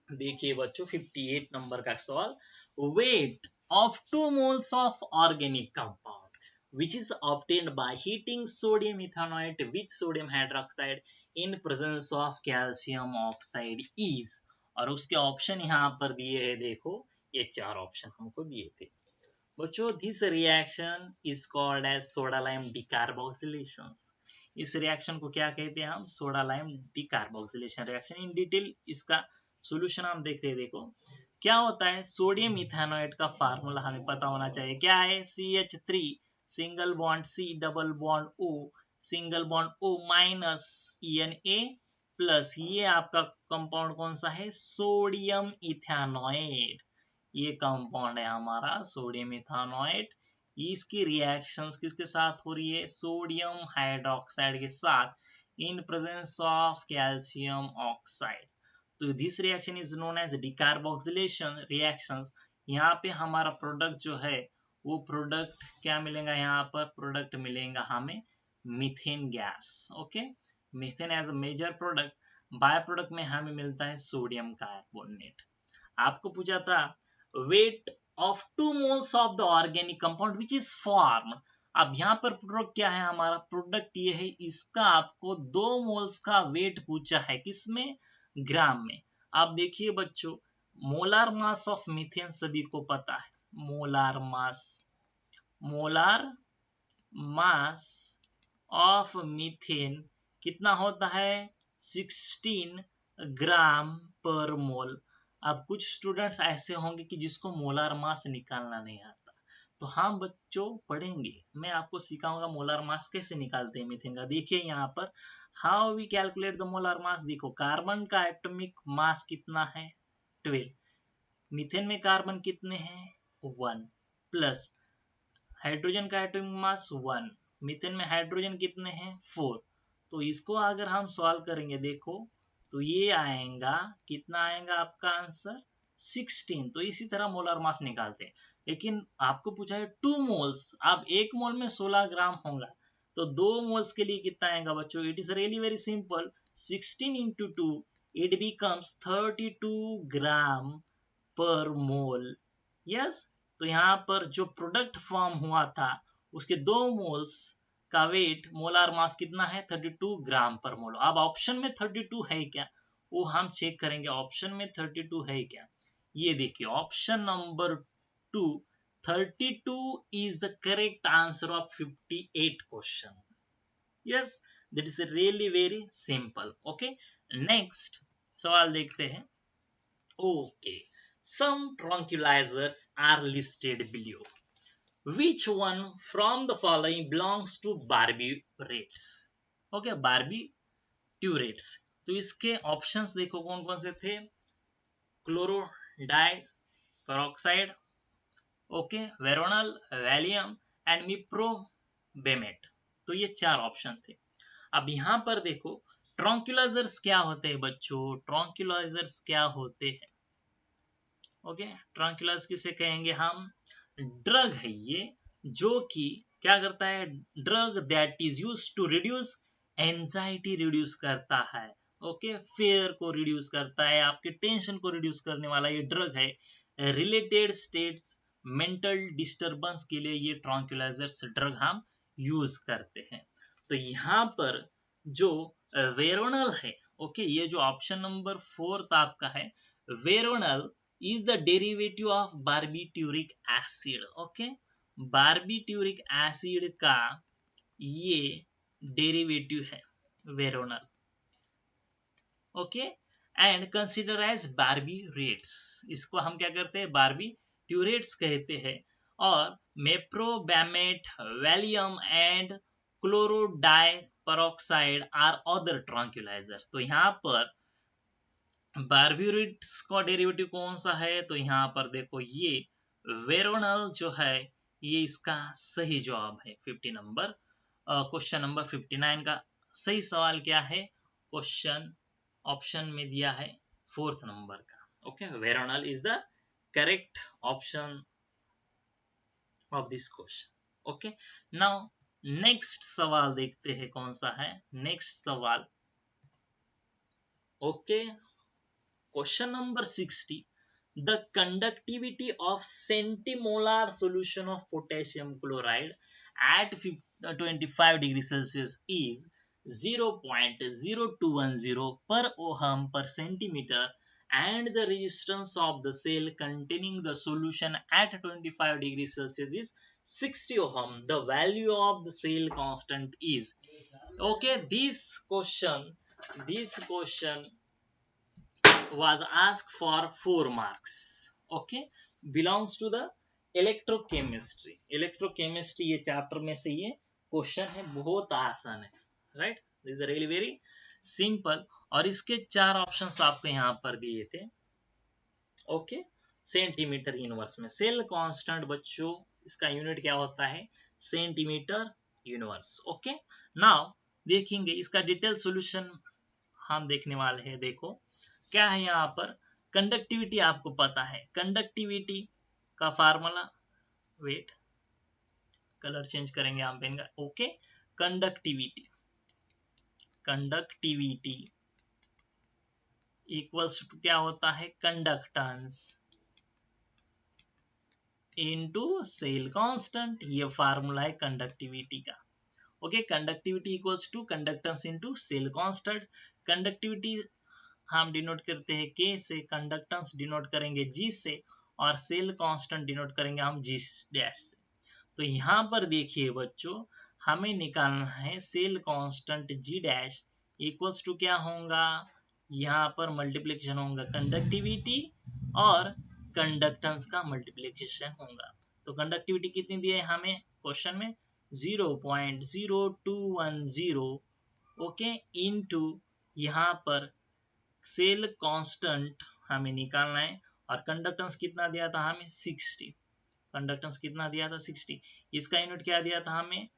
देखिए बच्चों 58 नंबर का सवाल, wait of 2 moles of organic compound which is obtained by heating sodium ethanoate with sodium hydroxide in presence of calcium oxide is। और उसके ऑप्शन यहाँ पर दिए हैं, देखो ये 4 ऑप्शन हमको दिए थे बच्चों। This reaction is called as soda lime decarboxylation. इस रिएक्शन को क्या कहते हैं हम, soda lime decarboxylation reaction. In detail इसका सॉल्यूशन हम देखते हैं। देखो क्या होता है, सोडियम इथेनॉएट का फार्मूला हमें पता होना चाहिए, क्या है, CH3 single bond C double bond O single bond O minus Na plus, ये आपका कंपाउंड कौन सा है, सोडियम इथेनॉएट। ये कंपाउंड है हमारा सोडियम इथेनॉएट। इसकी रिएक्शंस किसके साथ हो रही है, सोडियम हाइड्रोक्साइड के साथ in presence of calcium oxide. तो this reaction is known as decarboxylation reactions. यहाँ पे हमारा प्रोडक्ट जो है वो प्रोडक्ट क्या मिलेगा, यहाँ पर प्रोडक्ट मिलेगा हमें methane gas. Okay, methane as a major product, by product में हमें मिलता है सोडियम कार्बोनेट। आपको पूछा था weight of 2 moles of the organic compound which is form. अब यहाँ पर प्रोडक्ट क्या है, हमारा प्रोडक्ट ये है, इसका आपको 2 मोल्स का वेट पूछा है, किसमें, ग्राम में। आप देखिए बच्चों, मोलार मास ऑफ मीथेन सभी को पता है, मोलार मास ऑफ मीथेन कितना होता है, 16 ग्राम पर मोल। अब कुछ स्टूडेंट्स ऐसे होंगे कि जिसको मोलार मास निकालना नहीं आता, तो हम बच्चों पढ़ेंगे, मैं आपको सिखाऊंगा मोलार मास कैसे निकालते हैं मीथेन का। देखिए यहाँ पर how we calculate the molar mass. देखो कार्बन का एटॉमिक मास कितना है, 12, मीथेन में कार्बन कितने हैं, 1, प्लस हाइड्रोजन का एटॉमिक मास 1, मीथेन में हाइड्रोजन कितने हैं, 4। तो इसको अगर हम सॉल्व करेंगे, देखो तो ये आएगा, कितना आएगा आपका आंसर, 16। तो इसी तरह मोलर मास निकालते हैं। लेकिन आपको पूछा है 2 मोल्स, अब 1 मोल में 16 ग्राम होगा, तो 2 मोल्स के लिए कितना आएगा बच्चों, it is really very simple, 16 into 2 it becomes 32 ग्राम पर मोल। यस, तो यहाँ पर जो प्रोडक्ट फॉर्म हुआ था उसके 2 मोल्स का वेट मोलार मास कितना है 32 ग्राम पर मोल। अब ऑप्शन में 32 है क्या वो हम चेक करेंगे, ऑप्शन में 32 है क्या। ये देखिए option number 2 32 is the correct answer of 58 question. Yes, that is really very simple. Okay, next सवाल देखते हैं। Okay, some tranquilizers are listed below. Which one from the following belongs to barbiturates? Okay, barbiturates. तो इसके ऑप्शंस देखो कौन कौन से थे, chlordiazepoxide, okay, Veronal, Valium and meprobamate. तो ये 4 ऑप्शन थे। अब यहाँ पर देखो ट्रॉन्क्यूलाइजर्स क्या होते हैं बच्चों, ट्रॉन्क्यूलाइजर्स क्या होते हैं। ओके, ट्रॉन्क्यूलाइजर्स किसे कहेंगे हम, ड्रग है ये जो कि क्या करता है, drug that is used to reduce anxiety, reduce करता है, ओके, फेयर को रिड्यूस करता है, आपके टेंशन को रिड्यूस करने वाला ये ड्रग है। रिलेटेड स्टेट्स मेंटल डिस्टर्बेंस के लिए ये ट्रॉन्क्यूलाइजर्स ड्रग हम यूज करते हैं। तो यहाँ पर जो वेरोनल है, ओके, ये जो ऑप्शन नंबर 4 आपका है, Veronal is the derivative of barbituric acid. Okay, barbituric acid का ये डेरिवेटिव है Veronal, okay, and consider as barbiturates, इसको हम क्या करते हैं बार्बिट्यूरेट्स कहते हैं। और meprobamate, Valium and chlordiazepoxide are other tranquillisers. तो यहाँ पर बार्बिट्यूरेट्स का डेरिवेटिव कौन सा है, तो यहाँ पर देखो ये वेरोनल जो है ये इसका सही जवाब है। 50 नंबर क्वेश्चन नंबर 59 का सही सवाल क्या है, क्वेश्चन ऑप्शन में दिया है 4th नंबर का। Okay, Veronal is the correct option of this question. Okay, now next सवाल देखते हैं कौन सा है नेक्स्ट सवाल। Okay, question number 60, the conductivity of centimolar solution of potassium chloride at 25 degrees Celsius is 0.0210 per ohm per centimeter, and the resistance of the cell containing the solution at 25 degrees Celsius is 60 ohm. The value of the cell constant is, okay, this question was asked for 4 marks. Okay, belongs to the electrochemistry. electrochemistry ये चैप्टर में से ये क्वेश्चन है, बहुत आसान है, right, this is really very simple. और इसके 4 ऑप्शंस आपको यहाँ पर दिए थे। ओके, सेंटीमीटर यूनिवर्स में सेल कांस्टेंट बच्चों इसका यूनिट क्या होता है, सेंटीमीटर यूनिवर्स। ओके, नाउ देखेंगे इसका डिटेल सॉल्यूशन हम देखने वाले हैं। देखो क्या है यहाँ पर, कंडक्टिविटी आपको पता है, कंडक्टिविटी का फार्मूला, वेट कलर चेंज करेंगे हम पेन का। ओके, कंडक्टिविटी इक्वल्स टू क्या होता है, कंडक्टेंस इनटू सेल कांस्टेंट, ये फार्मूला है कंडक्टिविटी का। Okay, conductivity equals to conductance into cell constant. Conductivity हम डिनोट करते हैं K से, कंडक्टेंस डिनोट करेंगे G से, और सेल कांस्टेंट डिनोट करेंगे हम G डैश से। तो यहाँ पर देखिए बच्चों हमें निकालना है cell constant G dash equals to क्या होगा, यहाँ पर मल्टीप्लिकेशन होगा कंडक्टिविटी और कंडक्टेंस का मल्टीप्लिकेशन होगा। तो कंडक्टिविटी कितनी दी है हमें क्वेश्चन में, 0.0210, ओके, इनटू यहाँ पर सेल कांस्टेंट हमें निकालना है, और कंडक्टेंस कितना दिया था हमें 60, कंडक्टेंस कितना दिया था 60, इसका यूनिट क्या दिया था हमें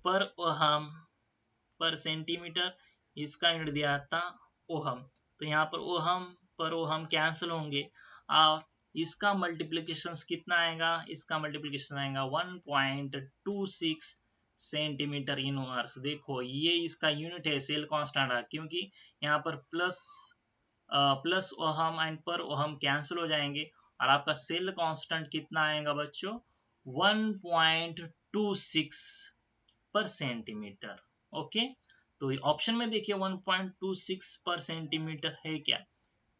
पर ओहम पर सेंटीमीटर, इसका यूनिट दिया था ओहम। तो यहाँ पर ओहम पर ओहम कैंसिल होंगे, और इसका मल्टीप्लिकेशन कितना आएगा, इसका मल्टीप्लिकेशन आएगा 1.26 सेंटीमीटर इनवर्स। देखो ये इसका यूनिट है सेल कांस्टेंट, क्योंकि यहाँ पर प्लस ओहम एंड पर ओहम कैंसिल हो जाएंगे, और आपका सेल कांस्टेंट कितना आएगा बच्चों 1.26 पर सेंटीमीटर। ओके, तो ऑप्शन में देखिए 1.26 पर सेंटीमीटर है क्या?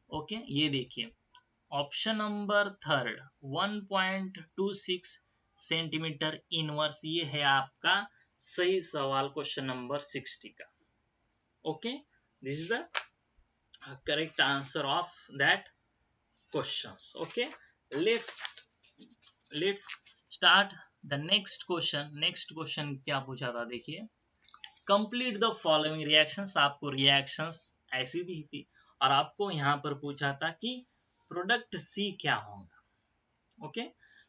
ओके, ये देखिए option number third 1.26 centimetre inverse, ये है आपका सही सवाल क्वेश्चन नंबर 60 का। Okay, this is the correct answer of that questions. Okay, let's start the next question. Next question क्या पूछा था देखिए, कंप्लीट द फॉलोइंग रिएक्शंस। आपको रिएक्शंस ऐसी दी थी और आपको यहाँ पर पूछा था कि प्रोडक्ट सी क्या होगा। ओके,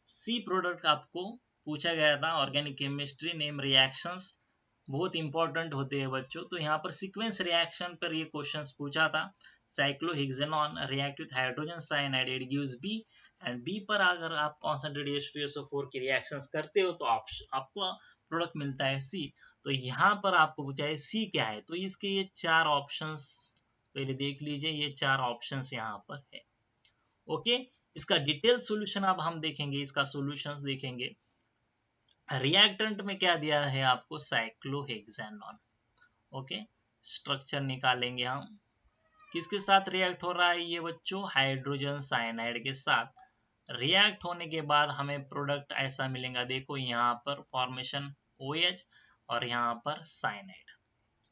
सी प्रोडक्ट आपको पूछा गया था। ऑर्गेनिक केमिस्ट्री नेम रिएक्शंस बहुत इंपॉर्टेंट होते हैं बच्चों। तो यहाँ पर सीक्वेंस रिएक्शन पर ये क्वेश्चंस पूछा था। Cyclohexanone react with hydrogen cyanide, it gives B, and B पर अगर आप कॉन्सेंट्रेटेड H2SO4 की रिएक्शंस करते हो तो आपको प्रोडक्ट मिलता है सी। तो यहाँ पर आपको पूछा है सी क्या है, तो इसके ये चार ऑप्शंस पहले देख लीजिए, ये चार ऑप्शंस यहाँ पर है। ओके, इसका डिटेल सॉल्यूशन अब हम देखेंगे, इसका सॉल्यूशंस देखेंगे। रिएक्टेंट में क्या दिया है आपको, साइक्लोहेक्सेनॉन। ओके, स्ट्रक्चर निकालेंगे हम, किसके साथ रिएक्ट हो रहा है ये बच्चों, हाइड्रोजन साइनाइड के साथ। रिएक्ट होने के बाद हमें प्रोडक्ट ऐसा मिलेगा, देखो यहाँ पर फॉर्मेशन OH और यहाँ पर साइनाइड।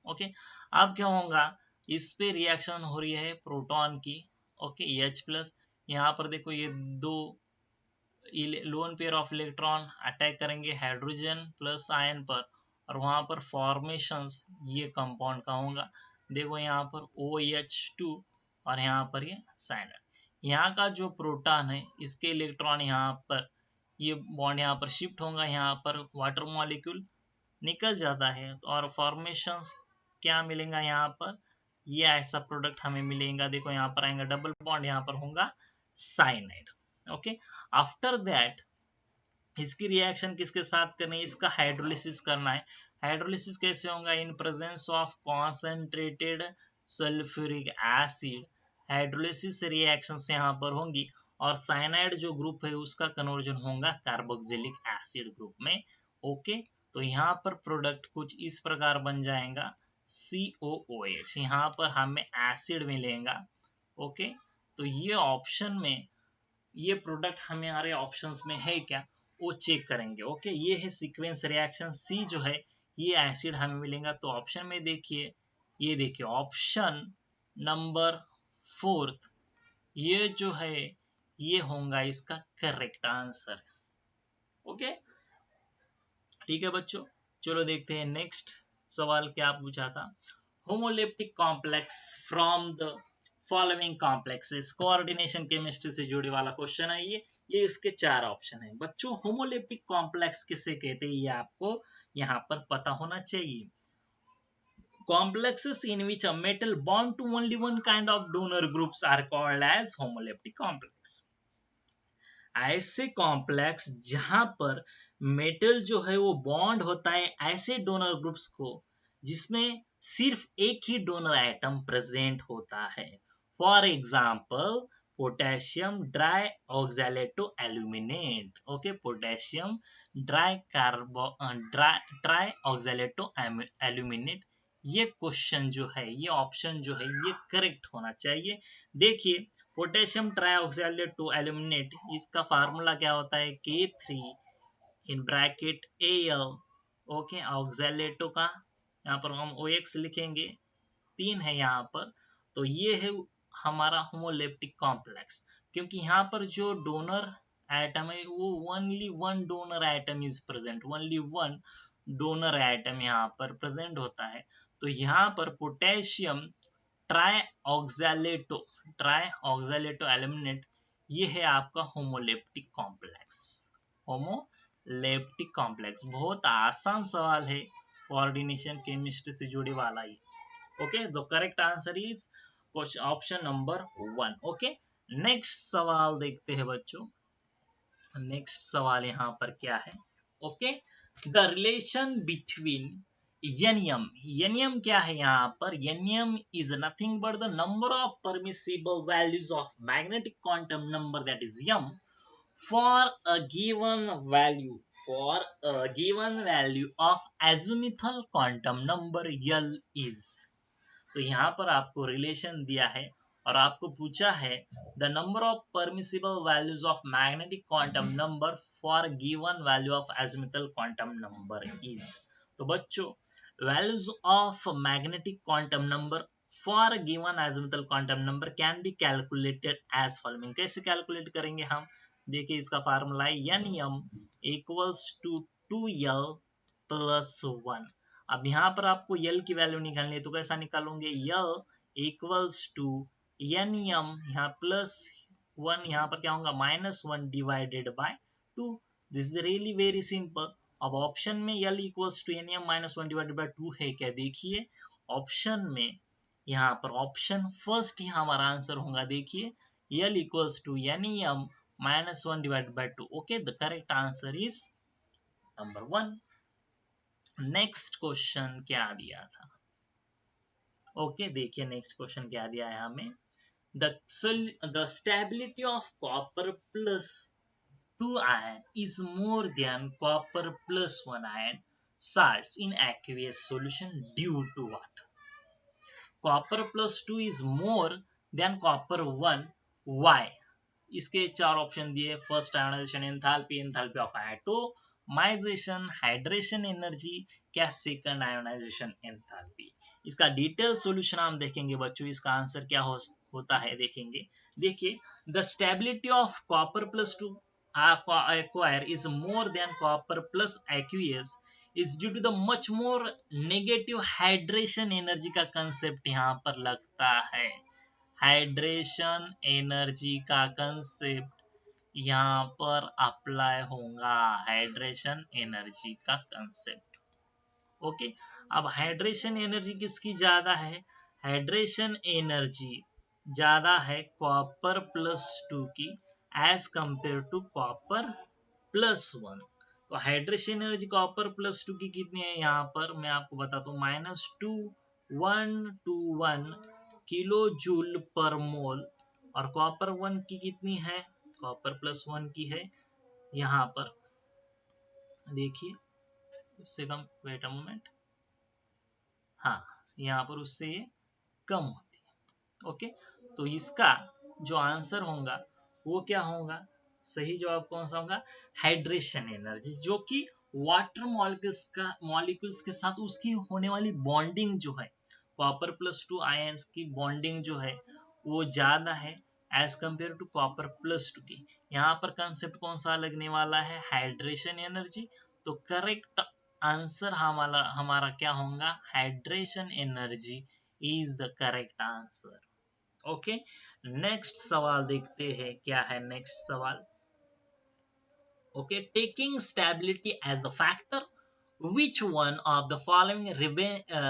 ओके, अब क्या होगा, इस पे रिएक्शन हो रही है प्रोटॉन की। ओके, H+, यहाँ पर देखो ये दो loan pair of electron attack करेंगे हाइड्रोजन प्लस आयन पर, और वहां पर फॉर्मेशंस ये कंपाउंड का होगा। देखो यहाँ पर OH2 और यहाँ पर ये साइनाइड। यहाँ का जो प्रोटॉन है इसके इलेक्ट्रॉन यहाँ पर ये बॉन्ड यहाँ पर शिफ्ट होगा, यहाँ पर वाटर मॉलिक्यूल निकल जाता है, और फॉर्मेशंस क्या मिलेगा यहाँ पर, ये ऐसा प्रोडक्ट हमें मिलेगा। देखो यहाँ पर आएगा डबल बॉन्ड, यहाँ पर होगा साइनाइड। ओके, आफ्टर दैट इसकी रिएक्शन किसके साथ करनी है, इसका हाइड्रोलिसिस करना है। हाइड्रोलिसिस कैसे होगा, इन presence of concentrated sulphuric acid. Hydrolysis reaction से यहाँ पर होंगी, और साइनाइड जो ग्रुप है उसका कन्वर्जन होगा कार्बोक्सिलिक एसिड ग्रुप में। ओके, तो यहाँ पर प्रोडक्ट कुछ इस प्रकार बन जाएगा COOH, यहाँ पर हमें एसिड मिलेगा। ओके, तो ये ऑप्शन में ये प्रोडक्ट हमारे ऑप्शंस में है क्या, वो चेक करेंगे। ओके, ये है सीक्वेंस रिएक्शन, सी जो है ये एसिड हमें मिलेगा। तो ऑप्शन में देखिए, ये देखिए ऑप्शन नंबर 4 ये जो है ये होगा इसका करेक्ट आंसर। ओके, ठीक है बच्चों, चलो देखते हैं नेक्स्ट सवाल क्या पूछा था। Homoleptic complex from the following complexes, coordination chemistry से जुड़े वाला क्वेश्चन है ये इसके चार ऑप्शन है बच्चों। होमोलेप्टिक कॉम्प्लेक्स किसे कहते हैं ये आपको यहाँ पर पता होना चाहिए। Complexes in which a metal bond to only one kind of donor groups are called as homoleptic complex. ऐसे कॉम्प्लेक्स जहां पर मेटल जो है वो बॉन्ड होता है ऐसे डोनर ग्रुप्स को जिसमें सिर्फ एक ही डोनर एटम प्रेजेंट होता है। For example potassium trioxalato aluminate. Okay, potassium trioxalato aluminate. ये क्वेश्चन जो है ये ऑप्शन जो है ये करेक्ट होना चाहिए। देखिए पोटेशियम ट्राइऑक्साइड टू एल्यूमिनेट, इसका फार्मूला क्या होता है K3 in bracket Al। Okay, oxalato का यहाँ पर हम OX लिखेंगे, 3 है यहाँ पर। तो ये है हमारा होमोलेप्टिक कॉम्प्लेक्स, क्योंकि यहाँ पर जो डोनर एटम है वो only one donor atom is present, only one donor atom यहाँ पर प्रेजेंट होता है। तो यहाँ पर पोटेशियम ट्राइऑक्सैलेटो एल्यूमिनेट ये है आपका होमोलेप्टिक कॉम्प्लेक्स। होमोलेप्टिक कॉम्प्लेक्स बहुत आसान सवाल है, कोऑर्डिनेशन केमिस्ट्री से जुड़े वाला ही। Okay, the correct answer is option number 1। Okay, next सवाल देखते हैं बच्चों। नेक्स्ट सवाल यहाँ पर क्या है, okay, the relation between NM, NM क्या है यहाँ पर? NM is nothing but the number of permissible values of magnetic quantum number, that is M, for a given value, for a given value of azimuthal quantum number L is. तो यहाँ पर आपको रिलेशन दिया है और आपको पूछा है the number of permissible values of magnetic quantum number for given value of azimuthal quantum number is. तो बच्चों, values of magnetic quantum number for given azimuthal quantum number can be calculated as following. कैसे कैलकुलेट करेंगे हम? देखिए, इसका फार्मूला है N M equals to 2L plus 1। अब यहाँ पर आपको L की वैल्यू निकालनी है, तो कैसा निकालोगे? L equals to N M, यहाँ प्लस 1, यहाँ पर क्या होगा? -1 divided by 2। This is really very simple. अब ऑप्शन में L equals to N M -1 divided by 2 है क्या? देखिए ऑप्शन में, यहाँ पर ऑप्शन फर्स्ट ही हमारा आंसर होगा। देखिए L equals to N M -1 divided by 2। Okay, the correct answer is number 1। Next question क्या दिया था? ओके, देखिए नेक्स्ट क्वेश्चन क्या दिया है हमें। the stability of copper plus 2 ion is more than copper plus 1 ion salts in aqueous solution due to what? Copper plus 2 is more than copper 1, why? इसके चार ऑप्शन दिए। First, ionisation enthalpy, enthalpy of atomization, hydration energy, क्या सेकंड आयोनाइजेशन एंथैल्पी। इसका डिटेल सॉल्यूशन हम देखेंगे बच्चों। इसका आंसर क्या होता है देखेंगे। देखिए, the stability of copper plus 2 acquire is more than copper plus aqueous is due to the much more negative hydration energy का कंसेप्ट यहाँ पर लगता है। हाइड्रेशन एनर्जी का कंसेप्ट यहाँ पर अप्लाई होगा। हाइड्रेशन एनर्जी का कंसेप्ट। ओके, अब हाइड्रेशन एनर्जी किसकी ज्यादा है? हाइड्रेशन एनर्जी ज्यादा है कॉपर प्लस 2 की as compare to copper plus 1। तो हाइड्रेशन एनर्जी कॉपर प्लस 2 की कितनी है? यहाँ पर मैं आपको बताता हूँ, -2121 किलो जूल पर मोल। और कॉपर 1 की कितनी है? कॉपर प्लस 1 की है यहाँ पर, देखिए उससे कम, वेट अ मोमेंट, हाँ यहाँ पर उससे ये कम होती है। ओके, तो इसका जो आंसर होगा वो क्या होगा? सही जवाब कौन सा होगा? हाइड्रेशन एनर्जी, जो कि वाटर मॉलिक्यूल्स के साथ उसकी होने वाली बॉन्डिंग जो है, कॉपर प्लस 2 आयंस की बॉन्डिंग जो है वो ज्यादा है as compare to copper plus 2 की। यहाँ पर कंसेप्ट कौन सा लगने वाला है? Hydration energy. तो करेक्ट आंसर हमारा क्या होगा? Hydration energy is the correct answer. Okay, next सवाल देखते हैं क्या है नेक्स्ट सवाल। Okay, taking stability as the factor, which one of the following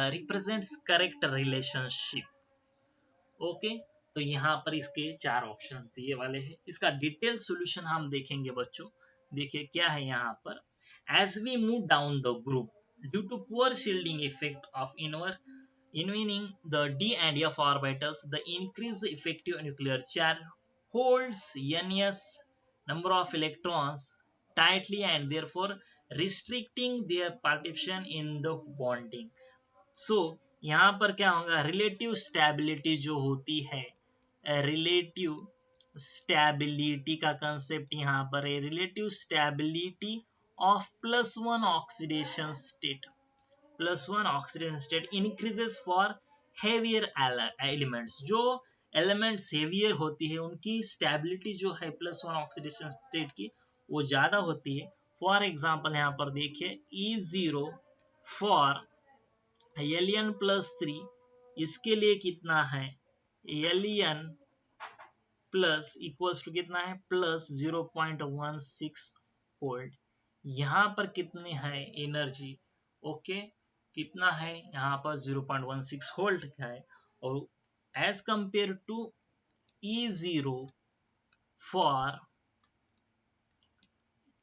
represents correct relationship? Okay, तो यहाँ पर इसके चार ऑप्शंस दिए वाले हैं। इसका डिटेल सॉल्यूशन हम देखेंगे बच्चों। देखिए क्या है यहाँ पर। As we move down the group due to poor shielding effect of invading the d and f orbitals, the increased effective nuclear charge holds ns number of electrons tightly and therefore restricting their participation in the bonding. So यहाँ पर क्या होगा? रिलेटिव स्टेबिलिटी जो होती है, रिलेटिव स्टेबिलिटी का कंसेप्ट यहाँ पर है। Relative stability of +1 oxidation state, +1 oxidation state increases for heavier elements. जो एलिमेंट्स हेवियर होती है उनकी स्टेबिलिटी जो है +1 ऑक्सीडेशन स्टेट की वो ज्यादा होती है। फॉर एग्जांपल यहाँ पर देखिए E0 फॉर Ln+3, इसके लिए कितना है? Ln प्लस इक्वल्स टू कितना है? +0.16 वोल्ट। यहाँ पर कितनी है एनर्जी? ओके, कितना है यहाँ पर? 0.16 वोल्ट का है। और as compare to E0 for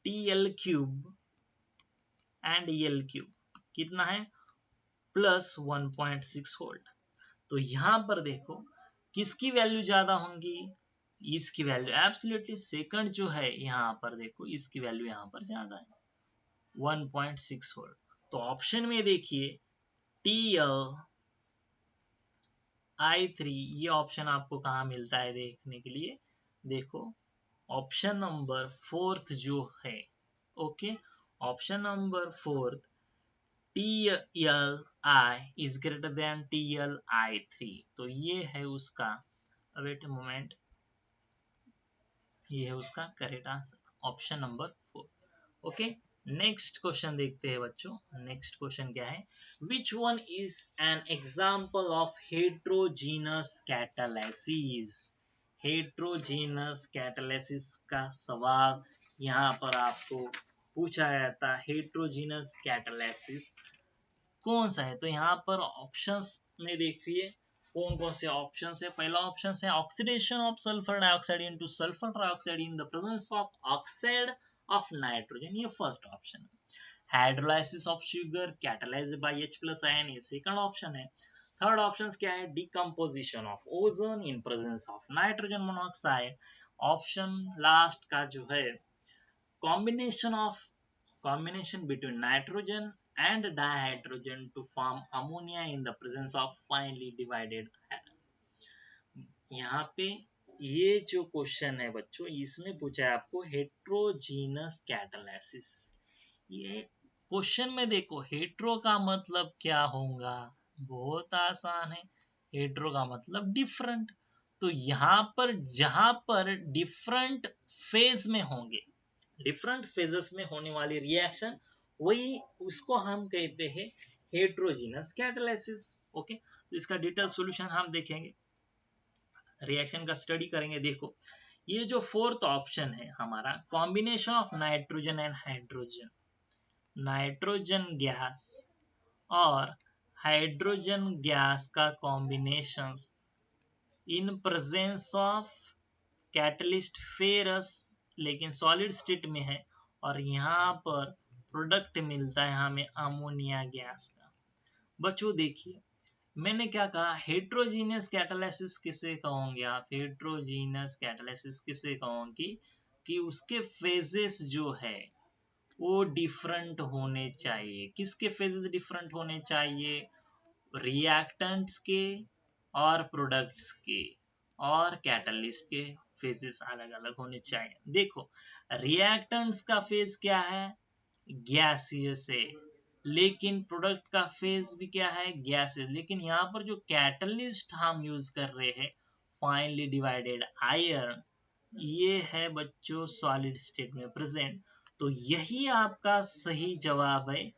TL³ and L³ कितना है? प्लस 1.6 वोल्ट। तो यहाँ पर देखो किसकी वैल्यू ज्यादा होंगी, इसकी वैल्यू एब्सोल्युटली सेकंड जो है यहाँ पर देखो इसकी वैल्यू यहाँ पर ज्यादा है 1.6 वोल्ट। तो ऑप्शन में देखिए TL I3, ये ऑप्शन आपको कहाँ मिलता है देखने के लिए, देखो ऑप्शन नंबर फोर्थ जो है, okay option number fourth TLI is greater than TLI3, तो ये है उसका, वेट अ मोमेंट, ये है उसका correct answer option number 4। Okay next question देखते हैं बच्चों। नेक्स्ट क्वेश्चन क्या है, which one is an example of heterogeneous catalysis. Heterogeneous catalysis का सवाल यहाँ पर आपको पूछा जाता है। हेट्रोजीनस कैटालिसिस कौन सा है, तो यहाँ पर ऑप्शंस में देखिए कौन कौन से ऑप्शंस है। पहला ऑप्शन है oxidation of sulphur dioxide into sulphur trioxide in the presence of oxide of nitrogen, ये फर्स्ट ऑप्शन है। Hydrolysis of sugar catalysed by H plus ion, ये सेकंड ऑप्शन है। थर्ड ऑप्शन क्या है, decomposition of ozone in presence of nitrogen monoxide. Option last का जो है combination between nitrogen and dihydrogen to form ammonia in the presence of finely divided ion। यहाँ पे ये जो क्वेश्चन है बच्चों, इसमें पूछा है आपको हेट्रोजीनस कैटालिसिस। ये क्वेश्चन में देखो हेट्रो का मतलब क्या होगा, बहुत आसान है, हेट्रो का मतलब डिफरेंट। तो यहाँ पर जहां पर डिफरेंट फेज में होंगे, डिफरेंट फेजेस में होने वाली रिएक्शन, वही उसको हम कहते हैं हेट्रोजीनस कैटालिसिस। ओके तो इसका डिटेल सॉल्यूशन हम देखेंगे, रिएक्शन का स्टडी करेंगे। देखो ये जो फोर्थ ऑप्शन है हमारा, combination of nitrogen and hydrogen, nitrogen gas और हाइड्रोजन गैस का combination in presence of catalyst ferrous, लेकिन सॉलिड स्टेट में है, और यहाँ पर प्रोडक्ट मिलता है हमें अमोनिया गैस का। बच्चों देखिए मैंने क्या कहा, हेट्रोजीनियस कैटालिसिस किसे कहोगे आप, हेट्रोजीनियस कैटालिसिस किसे कहोगे कि उसके फेजेस जो है वो डिफरेंट होने चाहिए। किसके फेजेस डिफरेंट होने चाहिए, रिएक्टेंट्स के और प्रोडक्ट्स के और कैटलिस्ट के फेजेस अलग अलग होने चाहिए। देखो रिएक्टेंट्स का फेज क्या है, गैसियस है, लेकिन प्रोडक्ट का फेज भी क्या है, गैसियस। लेकिन यहाँ पर जो कैटलिस्ट हम यूज कर रहे हैं फाइनली डिवाइडेड आयरन, ये है बच्चों सॉलिड स्टेट में प्रेजेंट। तो यही आपका सही जवाब है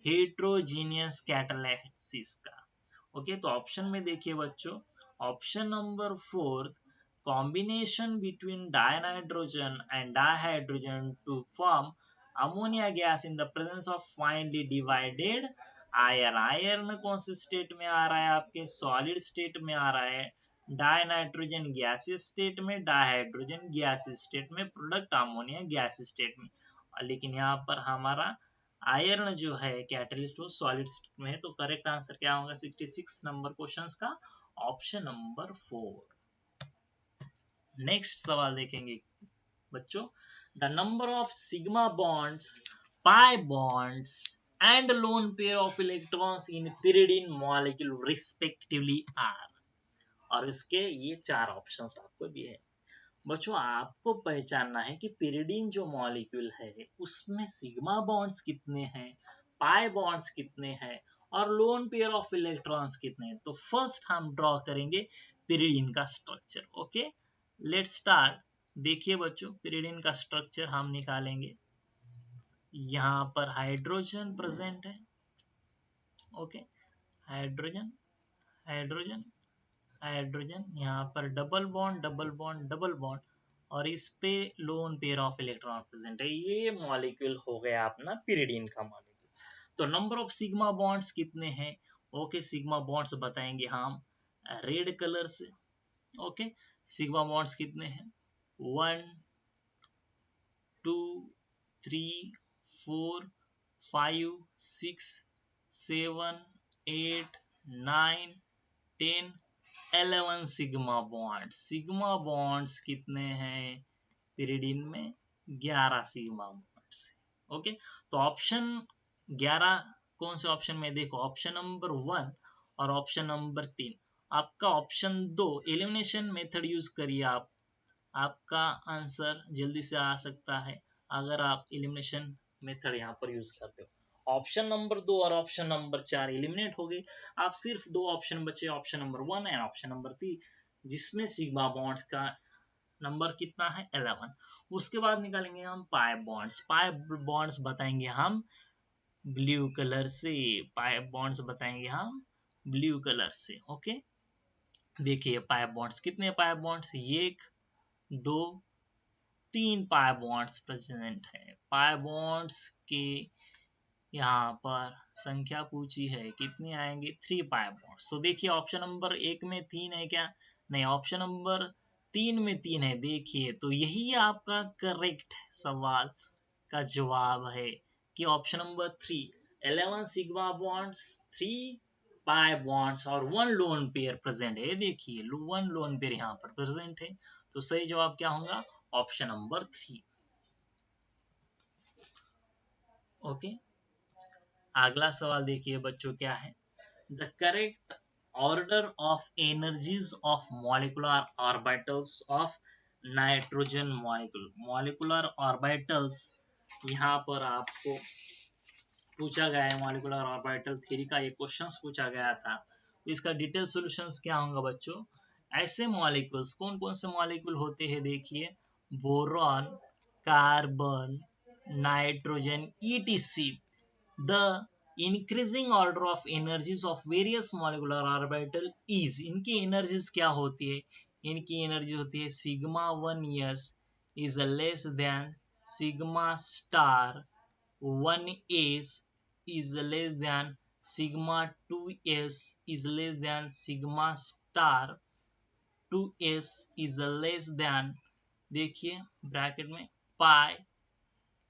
हेट्रोजीनियस कैटालिसिस का। ओके तो ऑप्शन में देखिए बच्चों, option number 4, combination between dinitrogen and dihydrogen to form ammonia gas in the presence of finely divided iron. Iron कौन से स्टेट में आ रहा है, आपके सॉलिड स्टेट में आ रहा है, डायनाइट्रोजन गैसियस स्टेट में, डाइहाइड्रोजन गैसियस स्टेट में, प्रोडक्ट अमोनिया गैसियस स्टेट में। लेकिन यहाँ पर हमारा आयरन जो है कैटलिस्ट वो सॉलिड स्टेट में है। तो करेक्ट आंसर क्या होगा 66 नंबर क्वेश्चंस का, ऑप्शन नंबर 4। नेक्स्ट सवाल देखेंगे बच्चों, the number of sigma bonds, pi bonds and lone pair of electrons in pyridine molecule respectively are. और इसके ये 4 ऑप्शंस आपको दिए हैं। बच्चों आपको पहचानना है कि pyridine जो मॉलिक्यूल है उसमें सिग्मा बॉन्ड्स कितने हैं, पाई बॉन्ड्स कितने हैं और लोन पेयर ऑफ इलेक्ट्रॉन्स कितने हैं। तो फर्स्ट हम ड्रॉ करेंगे pyridine का स्ट्रक्चर। Okay let's start. देखिए बच्चों pyridine का स्ट्रक्चर हम निकालेंगे, यहाँ पर हाइड्रोजन प्रेजेंट है। ओके हाइड्रोजन हाइड्रोजन हाइड्रोजन, यहाँ पर double bond double bond double bond, और इस पे loan pair of electron present है। ये मॉलिक्यूल हो गया अपना pyridine का मॉलिक्यूल। तो नंबर ऑफ सिग्मा बॉन्ड्स कितने हैं, ओके सिग्मा बॉन्ड्स बताएंगे हम रेड कलर से। ओके सिग्मा बॉन्ड्स कितने हैं, 1 2 3 4 5 6 7 8 9 10 11 सिग्मा बॉन्ड। सिग्मा बॉन्ड्स कितने हैं पिरिडिन में? 11 सिग्मा बॉन्ड्स। ओके, तो ऑप्शन 11 कौन से ऑप्शन में? देखो ऑप्शन नंबर 1 और ऑप्शन नंबर 3। आपका ऑप्शन 2 एलिमिनेशन मेथड यूज करिए आप, आपका आंसर जल्दी से आ सकता है अगर आप एलिमिनेशन मेथड यहाँ पर यूज करते हो। ऑप्शन नंबर 2 और ऑप्शन नंबर 4 एलिमिनेट हो गए। आप सिर्फ दो ऑप्शन बचे, option number 1 and option number 3, जिसमें सिग्मा बॉन्ड्स का नंबर कितना है? 11। उसके बाद निकालेंगे हम पाई बॉन्ड्स। पाई बॉन्ड्स बताएंगे हम ब्लू कलर से। पाई बॉन्ड्स बताएंगे हम ब्लू कलर से। ओके, देखिए पाई बॉन्ड्स कितने pi bonds? 1 2 3 pi bonds present है। पाई बॉन्ड्स के यहाँ पर संख्या पूछी है, कितने आएंगे? 3 पाई बॉन्ड्स। तो देखिए ऑप्शन नंबर 1 में 3 है क्या? नहीं, ऑप्शन नंबर 3 में 3 है। देखिए तो यही आपका करेक्ट सवाल का जवाब है कि option number 3 11 sigma bonds, 3 pi bonds और 1 लोन पेयर प्रेजेंट है। देखिए 1 लोन पेयर यहाँ पर प्रेजेंट है, तो सही जवाब क्या होगा? Option number 3। ओके, अगला सवाल देखिए बच्चों क्या है? The correct order of energies of molecular orbitals of nitrogen molecule. Molecular orbitals यहाँ पर आपको पूछा गया है, मॉलिक्यूलर ऑर्बिटल थ्योरी का ये क्वेश्चंस पूछा गया था। इसका डिटेल सॉल्यूशंस क्या होगा बच्चों? ऐसे मॉलिक्यूल्स कौन कौन से मॉलिक्यूल होते हैं? देखिए boron, carbon, nitrogen, etc. The increasing order of energies of various molecular orbital is, इनकी energies क्या होती है? इनकी एनर्जी होती है sigma 1s is less than sigma star 1s is less than sigma 2s is less than sigma star 2s is less than, देखिए ब्रैकेट में पाई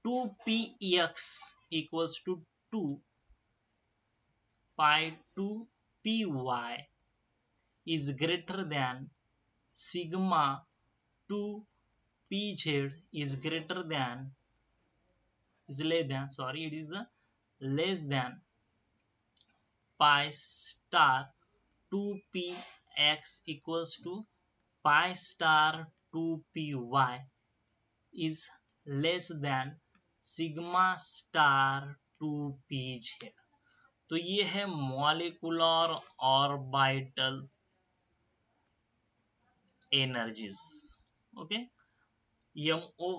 2px equals to 2 pi 2py is greater than sigma 2pz is greater than, is less than, sorry, it is less than pi star 2px equals to pi star 2py is less than sigma star 2pz। तो ये है molecular orbital energies. Okay, MO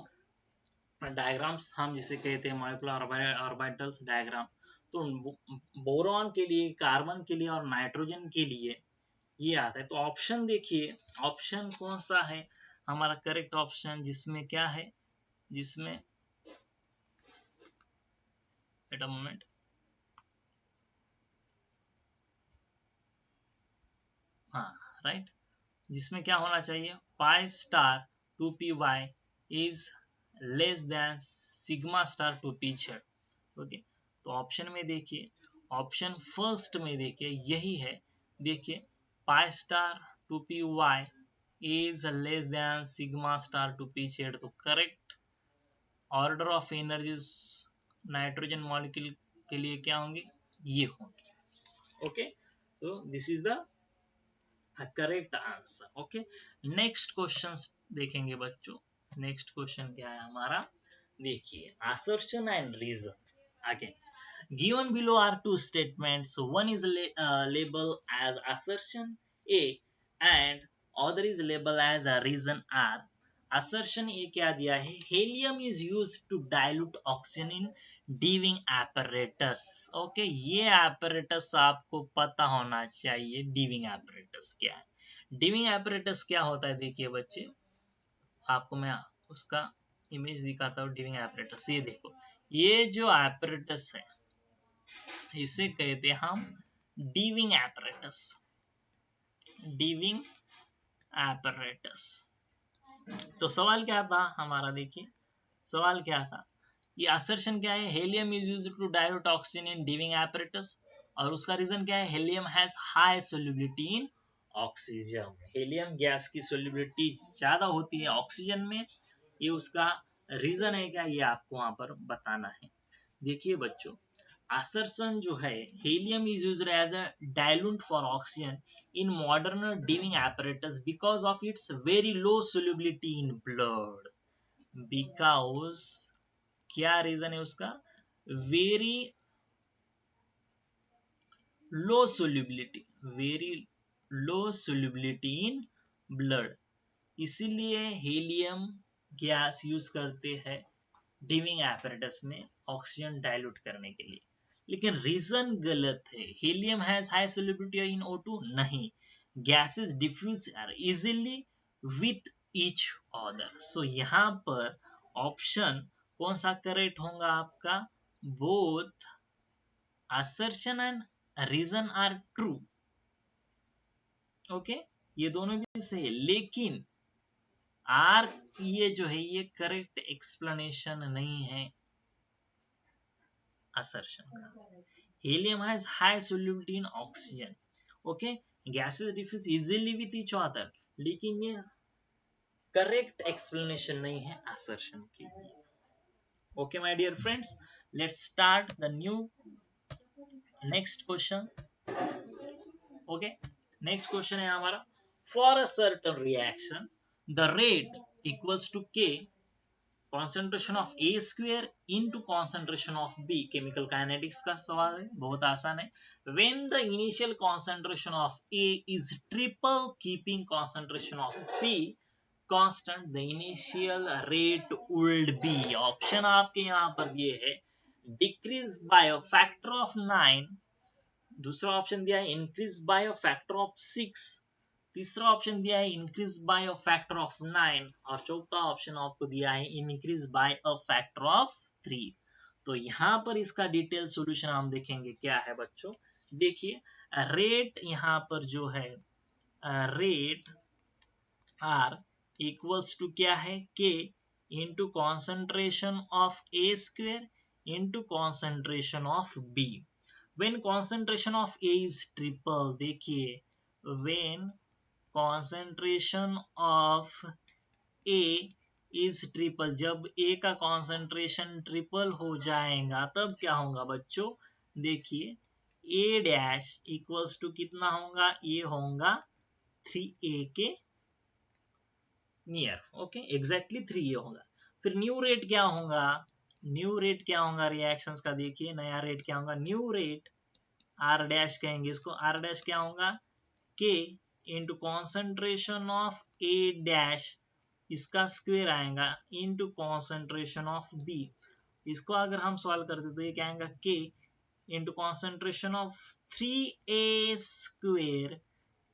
diagrams हम जिसे कहते हैं मॉलिक्यूलर ऑर्बिटल्स डायग्राम। तो बोरॉन के लिए, कार्बन के लिए और नाइट्रोजन के लिए ये आता है। तो ऑप्शन देखिए, ऑप्शन कौन सा है हमारा करेक्ट ऑप्शन? जिसमें क्या है? जिसमें वेट अ मोमेंट, हाँ राइट, जिसमें क्या होना चाहिए? Pi star 2py is less than sigma star 2pz। Okay, तो ऑप्शन में देखिए, ऑप्शन फर्स्ट में देखिए यही है। देखिए pi star 2py is less than sigma star 2pz। तो correct order of energies nitrogen molecule के लिए क्या होंगे? ये होंगे। Okay, so this is the correct answer. Okay, next question देखेंगे बच्चों। नेक्स्ट क्वेश्चन क्या है हमारा? देखिए assertion and reason again. Given below are two statements. One is labeled as assertion A and other is labeled as a reason R. Assertion A क्या दिया है? Helium is used to dilute oxygen in डीविंग apparatus. Okay, ये apparatus आपको पता होना चाहिए। डीविंग apparatus क्या है? डीविंग apparatus क्या होता है? देखिए बच्चे, आपको मैं उसका इमेज दिखाता हूँ। डीविंग apparatus, ये देखो, ये जो apparatus है इसे कहते हैं हम डीविंग apparatus। डीविंग apparatus। तो सवाल क्या था हमारा? देखिए सवाल क्या था? ये असर्शन क्या है? Helium is used to dilute oxygen in diving apparatus। और उसका रीजन क्या है, helium has high solubility in oxygen. Helium gas की सोल्यूबिलिटी ज्यादा होती है ऑक्सीजन में, ये उसका रीजन है क्या, ये आपको वहां पर बताना है। देखिए बच्चों, assertion जो है, helium is used as a dilute for oxygen in modern diving apparatus because of its very low solubility in blood. Because क्या रीजन है उसका, very low solubility, very low solubility in blood, इसीलिए हीलियम गैस यूज करते हैं डिविंग एपरेटस में ऑक्सीजन डाइल्यूट करने के लिए। लेकिन रीजन गलत है, helium has high solubility in O2 नहीं, gases diffuse easily with each other. So यहाँ पर ऑप्शन कौन सा करेक्ट होगा आपका, both assertion and reason are true। Okay, ये दोनों भी सही है, लेकिन आर ये जो है ये करेक्ट एक्सप्लेनेशन नहीं है assertion का। Helium has high solubility in oxygen, okay, gases diffuse easily with each other, लेकिन ये करेक्ट एक्सप्लेनेशन नहीं है assertion के लिए। Okay my dear friends, let's start the new next question. Okay, next question है हमारा, for a certain reaction the rate equals to K concentration of A square into concentration of B, chemical kinetics का सवाल है, बहुत आसान है। when the initial concentration of A is triple keeping concentration of B constant, the initial rate would be, option आपके यहाँ पर ये है, decrease by a factor of 9, दूसरा ऑप्शन दिया है increase by a factor of 6, तीसरा ऑप्शन दिया है increase by a factor of 9, और चौथा ऑप्शन आपको दिया है increase by a factor of 3। तो यहाँ पर इसका डिटेल सॉल्यूशन हम देखेंगे क्या है बच्चों। देखिए, रेट यहाँ पर जो है, रेट आर इक्वल्स टू क्या है, K into concentration of A square into concentration of B. when concentration of A is triple, देखिए when concentration of A is triple, जब A का concentration triple हो जाएगा तब क्या होगा बच्चों, देखिए A डैश इक्वल्स टू कितना होगा, ये होगा 3A के नियर, ओके, एग्जैक्टली 3A होगा। फिर न्यू रेट क्या होगा, न्यू रेट क्या होगा रिएक्शंस का, देखिए नया रेट क्या होगा, न्यू रेट आर डैश कहेंगे इसको, आर डैश क्या होगा, के into concentration of A dash, इसका स्क्वायर आएगा इंटू कॉन्सेंट्रेशन ऑफ बी। इसको अगर हम सॉल्व करते तो ये क्या आएगा, K into concentration of 3A square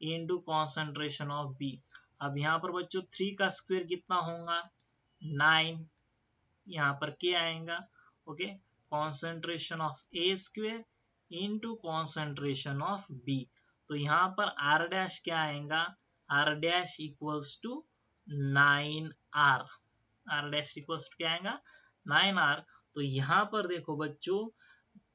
into concentration of B. अब यहाँ पर बच्चों 3 का स्क्वायर कितना होगा, 9, यहाँ पर के आएगा, okay, concentration of A square into concentration of B. तो यहाँ पर आर डैश क्या आएगा, R dash equals to 9R, R dash equals to क्या आएगा, 9R। तो यहाँ पर देखो बच्चों,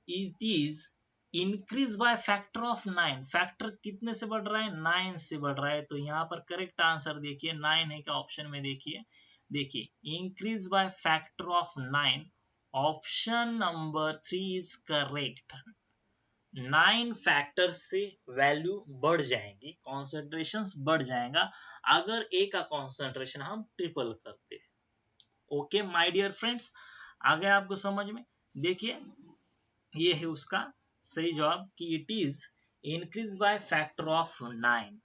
it is increase by factor of 9, factor कितने से बढ़ रहा है, 9 से बढ़ रहा है। तो यहाँ पर करेक्ट आंसर देखिए 9 है क्या ऑप्शन में, देखिए देखिए increase by factor of 9, option number 3 is correct. 9 factor से वैल्यू बढ़ जाएंगी, कॉन्सेंट्रेशन बढ़ जाएगा अगर ए का कॉन्सेंट्रेशन हम ट्रिपल करते हैं। ओके माय डियर फ्रेंड्स, आ गया आपको समझ में। देखिए ये है उसका सही जवाब कि it is increase by factor of 9।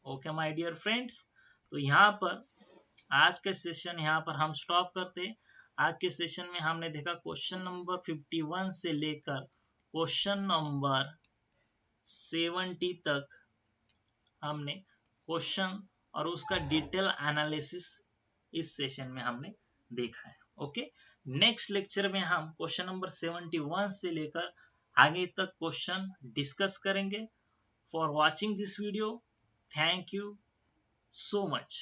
Okay my dear friends, तो यहाँ पर आज के सेशन यहाँ पर हम स्टॉप करते हैं। आज के सेशन में हमने देखा क्वेश्चन नंबर 51 से लेकर क्वेश्चन नंबर 70 तक हमने क्वेश्चन और उसका डिटेल एनालिसिस इस सेशन में हमने देखा है। ओके, नेक्स्ट लेक्चर में हम क्वेश्चन नंबर 71 से लेकर आगे तक क्वेश्चन डिस्कस करेंगे। For watching this video, thank you so much।